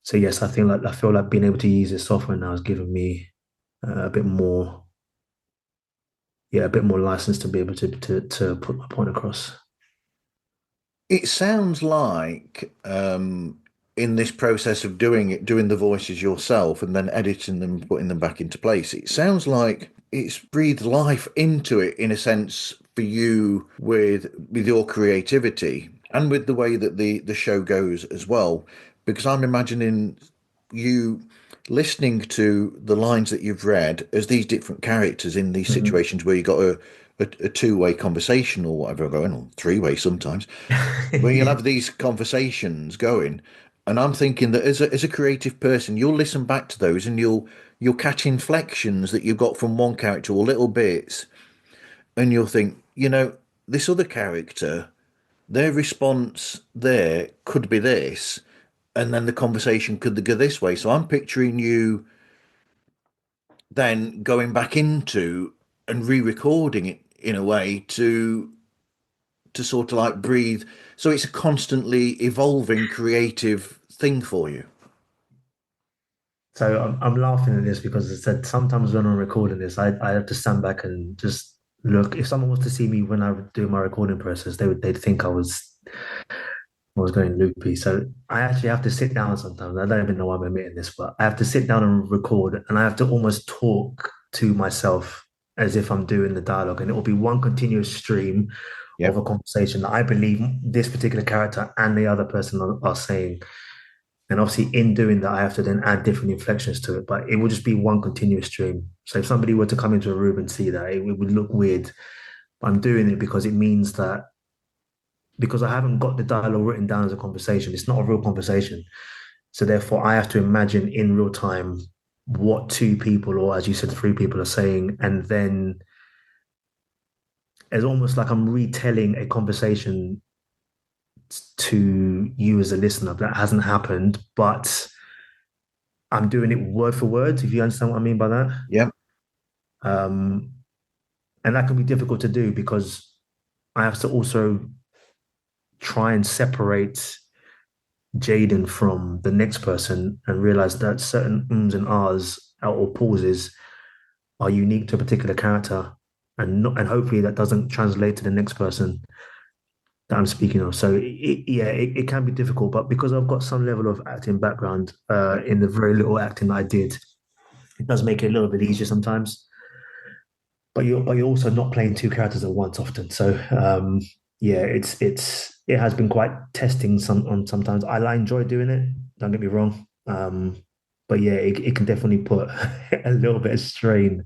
So yes, I feel like being able to use this software now has given me a bit more, yeah, a bit more license to be able to put my point across. It sounds like in this process of doing it, doing the voices yourself and then editing them, putting them back into place, it sounds like it's breathed life into it in a sense for you with your creativity and with the way that the show goes as well. Because I'm imagining you listening to the lines that you've read as these different characters in these Mhm. situations where you got a two-way conversation or whatever going on, three-way sometimes where you'll Yeah. have these conversations going. And I'm thinking that as a creative person, you'll listen back to those and you'll catch inflections that you've got from one character or little bits, and you'll think, this other character, their response there could be this, and then the conversation could go this way. So I'm picturing you then going back into and re-recording it in a way to sort of like breathe. So it's a constantly evolving creative thing for you. So I'm laughing at this because I said sometimes when I'm recording this, I have to stand back and just look. If someone was to see me when I do my recording process, they'd think I was going loopy. So I actually have to sit down sometimes. I don't even know why I'm admitting this, but I have to sit down and record, and I have to almost talk to myself as if I'm doing the dialogue, and it will be one continuous stream of a Yep. conversation that I believe this particular character and the other person are saying. And obviously, in doing that, I have to then add different inflections to it, but it will just be one continuous stream. So if somebody were to come into a room and see that, it would look weird. I'm doing it because it means that because I haven't got the dialogue written down as a conversation, it's not a real conversation. So therefore, I have to imagine in real time what two people, or as you said, three people are saying, and then it's almost like I'm retelling a conversation to you as a listener that hasn't happened, but I'm doing it word for word, if you understand what I mean by that. Yep. Um, and that can be difficult to do because I have to also try and separate Jaden from the next person and realize that certain ums and ahs or pauses are unique to a particular character, and not, and hopefully that doesn't translate to the next person that I'm speaking of. So it can be difficult, but because I've got some level of acting background in the very little acting that I did, it does make it a little bit easier sometimes. But you're also not playing two characters at once often. So yeah, it has been quite testing sometimes. I enjoy doing it. Don't get me wrong. But yeah, it can definitely put a little bit of strain,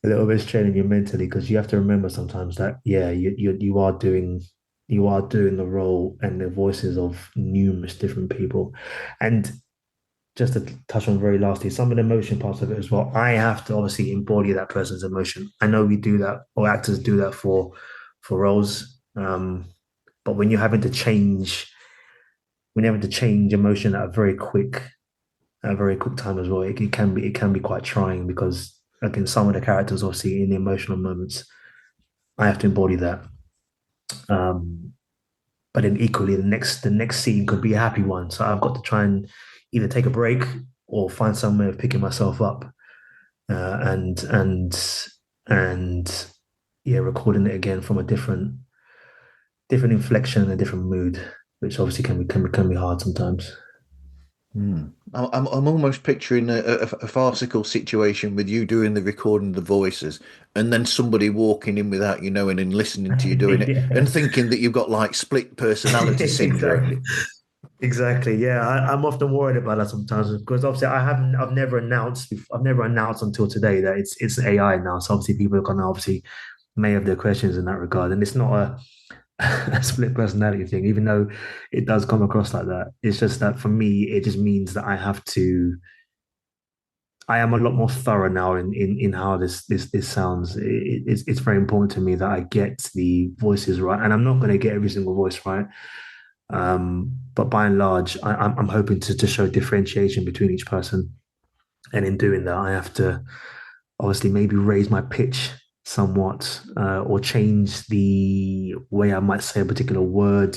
a little bit of strain on you mentally because you have to remember sometimes that yeah, you are doing the role and the voices of numerous different people, and just to touch on very lastly, some of the emotion parts of it as well. I have to obviously embody that person's emotion. I know we do that, or actors do that for roles. But when you're having to change emotion at a very quick time as well, it can be quite trying because again, some of the characters obviously in the emotional moments, I have to embody that. Um, but then equally, the next scene could be a happy one, so I've got to try and either take a break or find some way of picking myself up uh, and and and yeah, recording it again from a different inflection and a different mood, which obviously can be hard sometimes. Hmm. I'm almost picturing a farcical situation with you doing the recording of the voices and then somebody walking in without you knowing and listening to you doing it Yeah, and thinking that you've got like split personality syndrome. exactly. Exactly. Yeah, I'm often worried about that sometimes because obviously I've never announced until today that it's AI now. So obviously people are gonna obviously may have their questions in that regard, and it's not a split personality thing, even though it does come across like that. It's just that for me, it just means that I am a lot more thorough now in how this sounds. It's very important to me that I get the voices right, and I'm not going to get every single voice right. But by and large, I'm hoping to show differentiation between each person. And in doing that, I have to obviously maybe raise my pitch somewhat or change the way I might say a particular word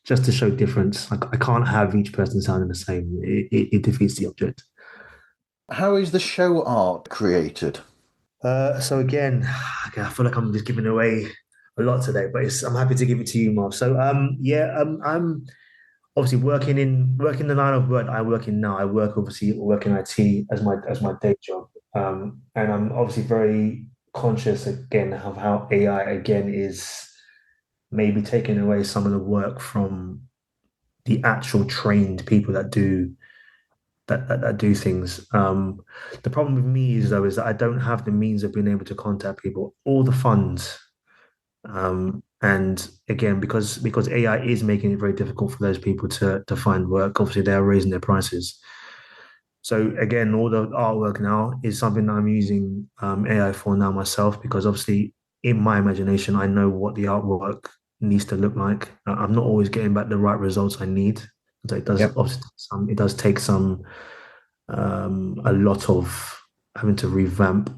just to show difference. Like I can't have each person sounding the same. It defeats the object. How is the show art created? So again, I feel like I'm just giving away a lot today, but I'm happy to give it to you, Marv. So yeah, I'm obviously working the line of work I work in now. I work in IT as my day job, and I'm obviously very conscious again of how AI again is maybe taking away some of the work from the actual trained people that do things. The problem with me is though is that I don't have the means of being able to contact people or the funds. And again, because AI is making it very difficult for those people to find work. Obviously, they are raising their prices. So again, all the artwork now is something that I'm using AI for now myself because obviously in my imagination, I know what the artwork needs to look like. I'm not always getting back the right results I need. So it does Yep. obviously it does take some a lot of having to revamp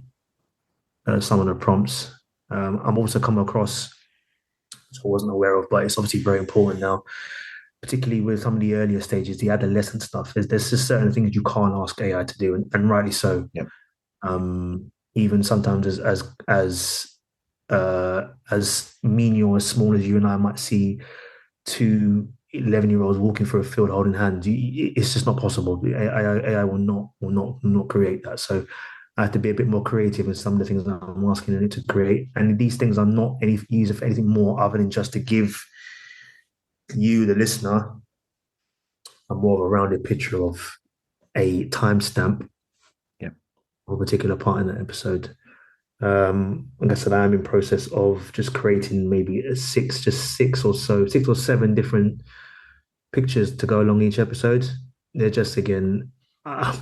some of the prompts. I'm also come across, which I wasn't aware of, but it's obviously very important now, particularly with some of the earlier stages, the adolescent stuff. There's just certain things you can't ask AI to do, and rightly so. Yep. Even sometimes as menial as small as you and I might see two 11-year-olds walking through a field holding hands, it's just not possible. AI will not create that. So I have to be a bit more creative in some of the things that I'm asking it to create. And these things are not any used for anything more other than just to give you, the listener, a more of a rounded picture of a timestamp Yep. of a particular part in that episode. Like I said, I am in process of just creating maybe six or seven different pictures to go along each episode. They're just again, I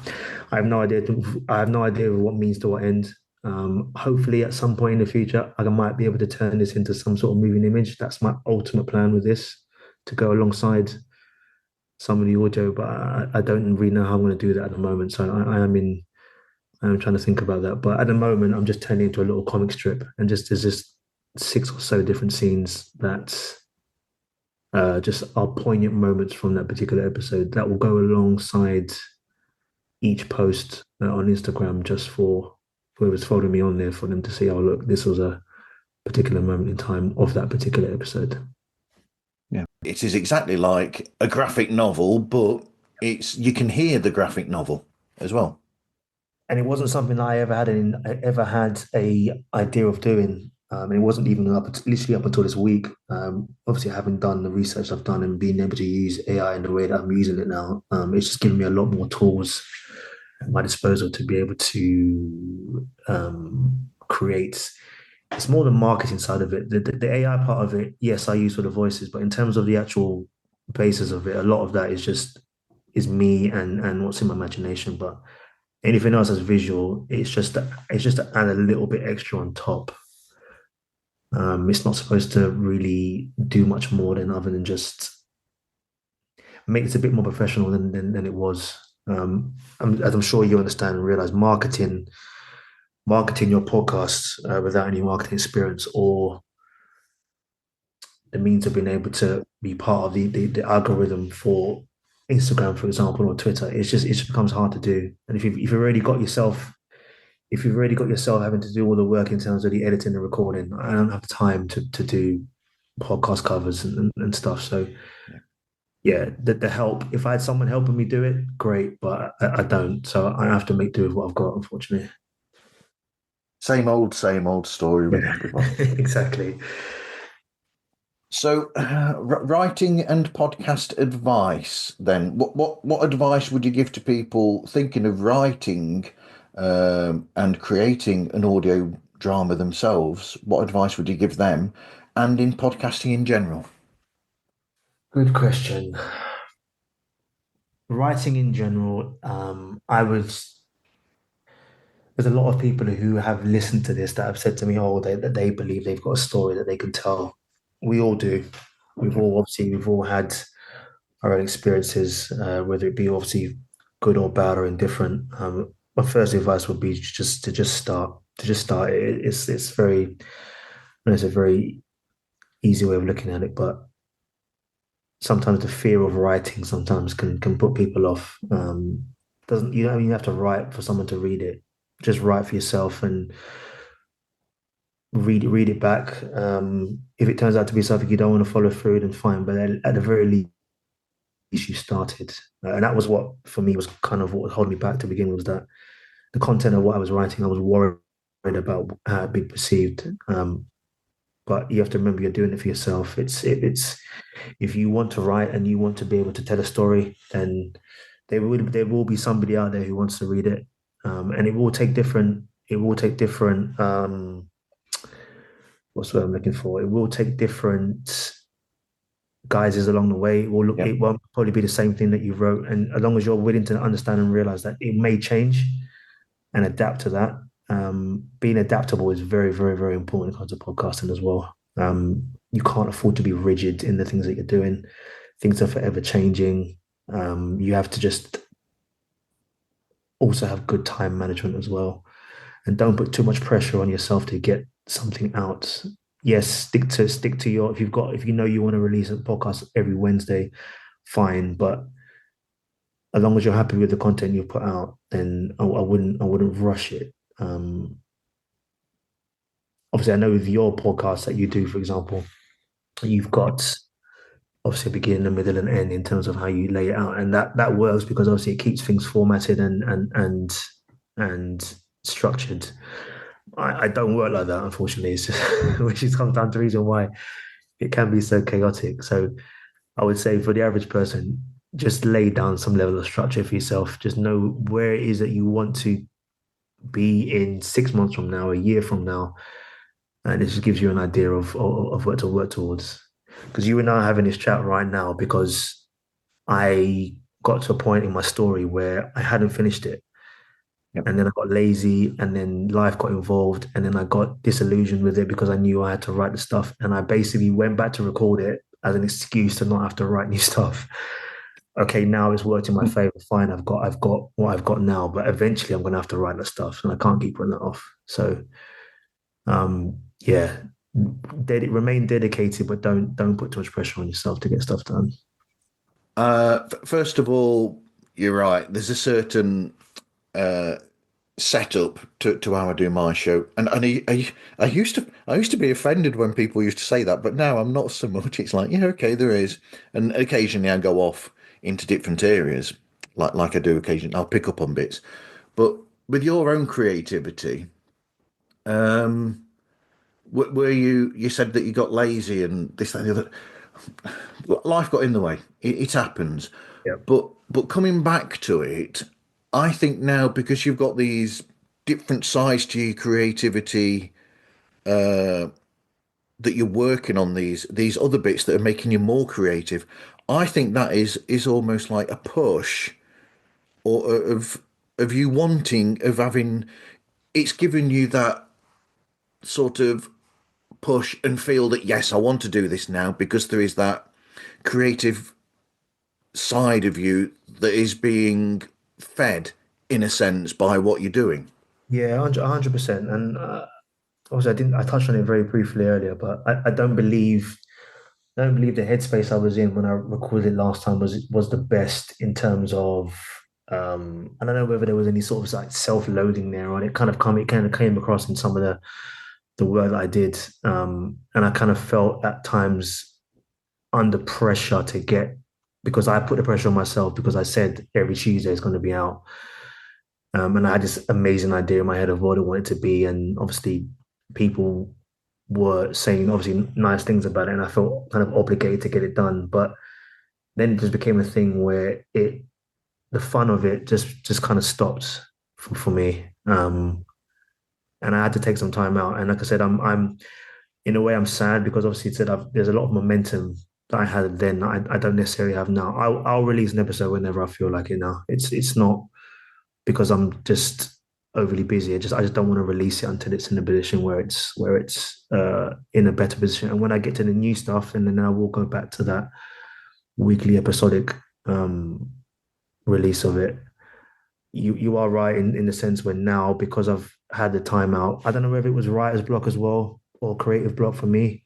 have no idea. I have no idea of what means to what end. Hopefully, at some point in the future, I might be able to turn this into some sort of moving image. That's my ultimate plan with this, to go alongside some of the audio. But I don't really know how I'm going to do that at the moment. So I'm trying to think about that. But at the moment, I'm just turning it into a little comic strip, and just there's just six or so different scenes that just are poignant moments from that particular episode that will go alongside each post on Instagram, just for whoever's following me on there, for them to see, oh, look, this was a particular moment in time of that particular episode. Yeah. It is exactly like a graphic novel, but it's you can hear the graphic novel as well. And it wasn't something I ever had a idea of doing. And it wasn't even literally up until this week. Obviously, I haven't done the research I've done and being able to use AI in the way that I'm using it now. It's just given me a lot more tools at my disposal to be able to create. It's more the marketing side of it. The AI part of it, yes, I use for the voices, but in terms of the actual basis of it, a lot of that is me and what's in my imagination. But anything else that's visual, it's just to add a little bit extra on top. It's not supposed to really do much more than other than just make it a bit more professional than it was. As I'm sure you understand and realize, marketing your podcast without any marketing experience or the means of being able to be part of the algorithm for Instagram, for example, or Twitter, it just becomes hard to do. And if you've already got yourself having to do all the work in terms of the editing and recording, I don't have the time to do podcast covers and stuff. So Yeah. yeah, the help. If I had someone helping me do it, great, but I don't. So I have to make do with what I've got, unfortunately. Same old story with Yeah, everybody. exactly. So, writing and podcast advice. Then, what advice would you give to people thinking of writing and creating an audio drama themselves? What advice would you give them, and in podcasting in general? Good question. Writing in general, I would. There's a lot of people who have listened to this that have said to me, "Oh, that they believe they've got a story that they can tell." We all do. We've all had our own experiences, whether it be obviously good or bad or indifferent. My first advice would be just start. To just start. It's a very easy way of looking at it, but sometimes the fear of writing sometimes can put people off. Doesn't you don't even have to write for someone to read it. Just write for yourself and read it back. If it turns out to be something you don't want to follow through, then fine. But at the very least, you started, and that was what for me was kind of what was holding me back to begin with, was that the content of what I was writing, I was worried about how it'd be perceived. But you have to remember you're doing it for yourself. It's if you want to write and you want to be able to tell a story, then there will be somebody out there who wants to read it, and it will take different. What's the word I'm looking for? It will take different guises along the way. Yeah. It won't probably be the same thing that you wrote, and as long as you're willing to understand and realize that it may change and adapt to that. Being adaptable is very, very, very important when it comes to podcasting as well. You can't afford to be rigid in the things that you're doing. Things are forever changing. You have to just also have good time management as well, and don't put too much pressure on yourself to get something out. Yes, stick to your if you know you want to release a podcast every Wednesday, fine. But as long as you're happy with the content you put out, then I wouldn't rush it. Obviously, I know with your podcast that you do, for example, you've got obviously a beginning, a middle, and end in terms of how you lay it out, and that works because obviously it keeps things formatted and structured. I don't work like that, unfortunately. It's just, which is comes down to the reason why it can be so chaotic. So I would say for the average person, just lay down some level of structure for yourself. Just know where it is that you want to be in 6 months from now, a year from now, and it just gives you an idea of what to work towards. Because you and I are having this chat right now because I got to a point in my story where I hadn't finished it. Yep. And then I got lazy, and then life got involved, and then I got disillusioned with it because I knew I had to write the stuff. And I basically went back to record it as an excuse to not have to write new stuff. Okay, now it's worked in my favor. Fine, I've got what I've got now, but eventually I'm gonna have to write that stuff, and I can't keep putting that off. So yeah, remain dedicated, but don't put too much pressure on yourself to get stuff done. First of all, you're right. There's a certain setup to how I do my show, and I used to be offended when people used to say that, but now I'm not so much. It's like, yeah, okay, there is, and occasionally I go off into different areas, like I do occasionally. I'll pick up on bits, but with your own creativity, um, where you said that you got lazy and this that, and the other, life got in the way. It happens, Yep. but coming back to it, I think now because you've got these different sides to your creativity, that you're working on these other bits that are making you more creative. I think that is almost like a push or of you wanting of having it's given you that sort of push and feel that yes, I want to do this now because there is that creative side of you that is being fed in a sense by what you're doing. Yeah, 100%. And obviously, I touched on it very briefly earlier, but I don't believe the headspace I was in when I recorded last time was the best in terms of I don't know whether there was any sort of like self-loathing there, or it kind of came across in some of the work that I did, and I kind of felt at times under pressure to get because I put the pressure on myself because I said every Tuesday is going to be out. And I had this amazing idea in my head of what I wanted to be, and obviously people were saying obviously nice things about it, and I felt kind of obligated to get it done. But then it just became a thing where the fun of it just kind of stopped for me, and I had to take some time out. And like I said, I'm in a way I'm sad because obviously it said there's a lot of momentum that I had then I don't necessarily have now. I'll release an episode whenever I feel like it now. It's not because I'm just overly busy. I just don't want to release it until it's in a position where it's in a better position. And when I get to the new stuff, and then I will go back to that weekly episodic um, release of it. You are right in the sense where now because I've had the time out, I don't know whether it was writer's block as well or creative block for me,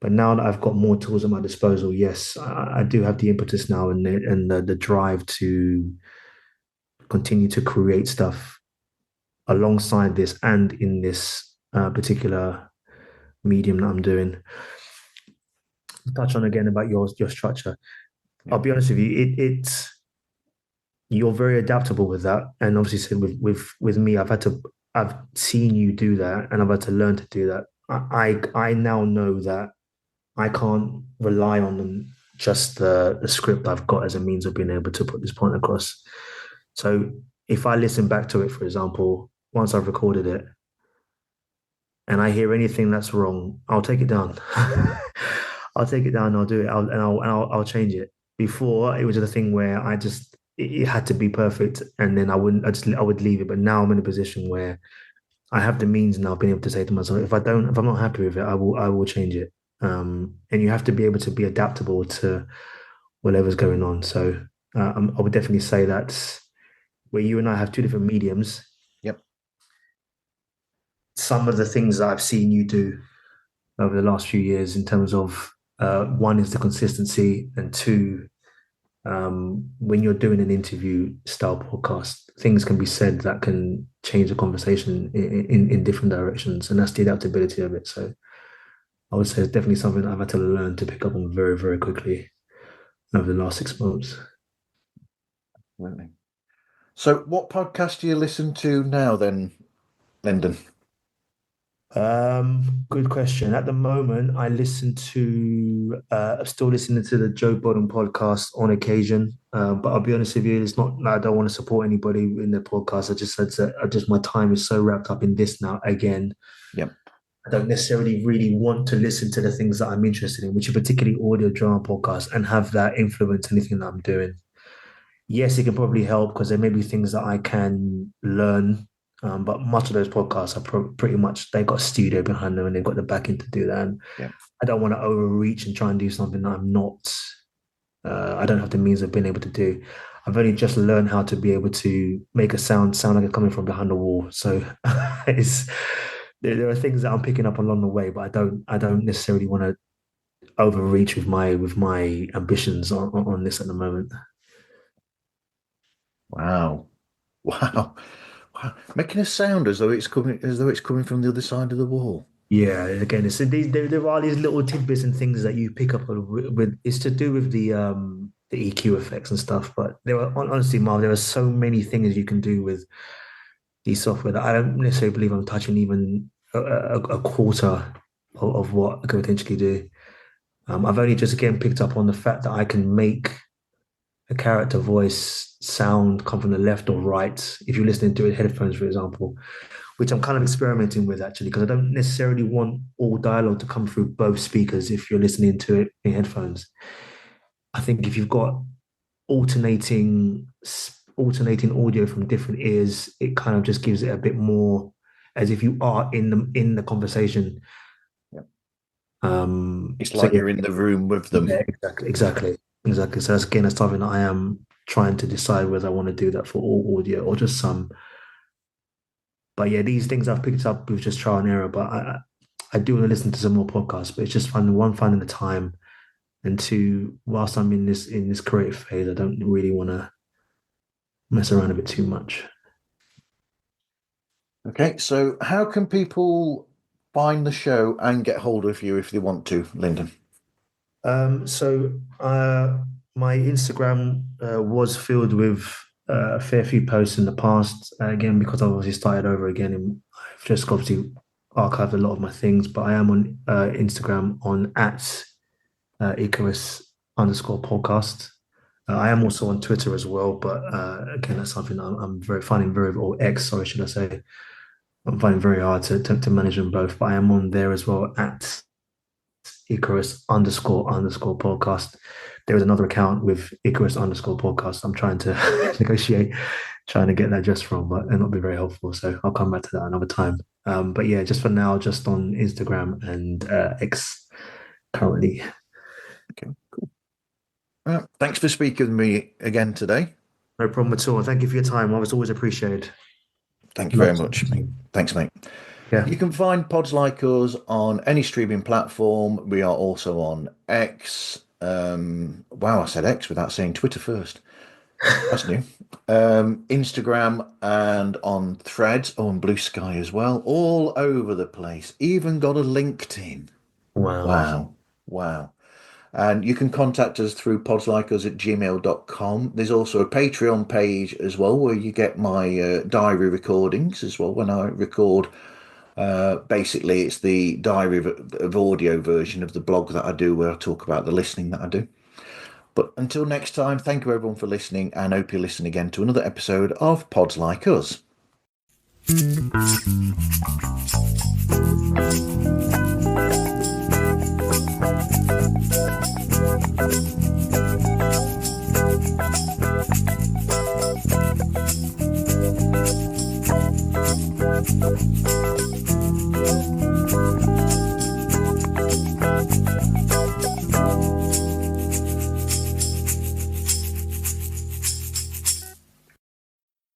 But now that I've got more tools at my disposal, yes, I do have the impetus now and the drive to continue to create stuff alongside this and in this particular medium that I'm doing. Touch on again about your structure. Yeah. I'll be honest with you, it's you're very adaptable with that, and obviously, so with me, I've seen you do that, and I've had to learn to do that. I now know that I can't rely on just the script I've got as a means of being able to put this point across. So if I listen back to it, for example, once I've recorded it, and I hear anything that's wrong, I'll take it down. I'll take it down. I'll do it. I'll change it. Before it was a thing where it had to be perfect, and then I would leave it. But now I'm in a position where I have the means now, being able to say to myself, if I'm not happy with it, I will change it. And you have to be able to be adaptable to whatever's going on. So I would definitely say that's where you and I have two different mediums. Yep. Some of the things that I've seen you do over the last few years in terms of one is the consistency, and two, when you're doing an interview style podcast, things can be said that can change the conversation in different directions, and that's the adaptability of it. So I would say it's definitely something I've had to learn to pick up on very, very quickly over the last 6 months. Absolutely. So, what podcast do you listen to now, then, Lyndon? Good question. At the moment, I'm still listening to the Joe Budden podcast on occasion. But I'll be honest with you, it's not, I don't want to support anybody in their podcast. I just said that my time is so wrapped up in this now again. Yep. I don't necessarily really want to listen to the things that I'm interested in, which are particularly audio drama podcasts, and have that influence anything that I'm doing. Yes, it can probably help because there may be things that I can learn. But much of those podcasts are pretty much they've got a studio behind them and they've got the backing to do that. And Yep. I don't want to overreach and try and do something that I'm not. I don't have the means of being able to do. I've only just learned how to be able to make a sound like it's coming from behind the wall. So it's there are things that I'm picking up along the way, but I don't necessarily want to overreach with my ambitions on this at the moment. Wow. Wow. Wow. Making a sound as though it's coming from the other side of the wall. Yeah, again, there are these little tidbits and things that you pick up on with. It's to do with the EQ effects and stuff. But honestly, Mark, there are so many things you can do with these software that I don't necessarily believe I'm touching even a quarter of what I could potentially do. I've only just again picked up on the fact that I can make a character voice sound come from the left or right if you're listening to it headphones, for example, which I'm kind of experimenting with actually, because I don't necessarily want all dialogue to come through both speakers if you're listening to it in headphones. I think if you've got alternating alternating audio from different ears, it kind of just gives it a bit more as if you are in the conversation. Yep. It's So like yeah, you're in the room with them. yeah, exactly. So that's something that I am trying to decide whether I want to do that for all audio or just some. But yeah, these things I've picked up with just trial and error. But I do want to listen to some more podcasts. But it's just finding the time, and two, whilst I'm in this creative phase, I don't really want to mess around a bit too much. Okay, so how can people find the show and get hold of you if they want to, Lyndon? So my Instagram was filled with a fair few posts in the past. Again, because I've obviously started over again, and I've just obviously archived a lot of my things. But I am on Instagram on at Icarus underscore podcast. I am also on Twitter as well, but again, that's something I'm very finding very or X, sorry, should I say? I'm finding very hard to manage them both. But I am on there as well at Icarus underscore podcast. There is another account with Icarus underscore podcast. I'm trying to negotiate, trying to get that just from, but it'll not be very helpful. So I'll come back to that another time. But yeah, just for now, just on Instagram and X currently. Okay, cool. Thanks for speaking with me again today. No problem at all. Thank you for your time. I was always appreciated. Thank you Love very much, mate. to. Thanks, mate. Yeah. You can find Pods Like Us on any streaming platform. We are also on X. Wow, I said X without saying Twitter first. That's new. Instagram and on Threads, oh, and Blue Sky as well. All over the place. Even got a LinkedIn. Wow. Wow. Wow. And you can contact us through podslikeus@gmail.com. There's also a Patreon page as well where you get my diary recordings as well when I record. Basically, it's the diary of audio version of the blog that I do where I talk about the listening that I do. But until next time, thank you everyone for listening and hope you listen again to another episode of Pods Like Us.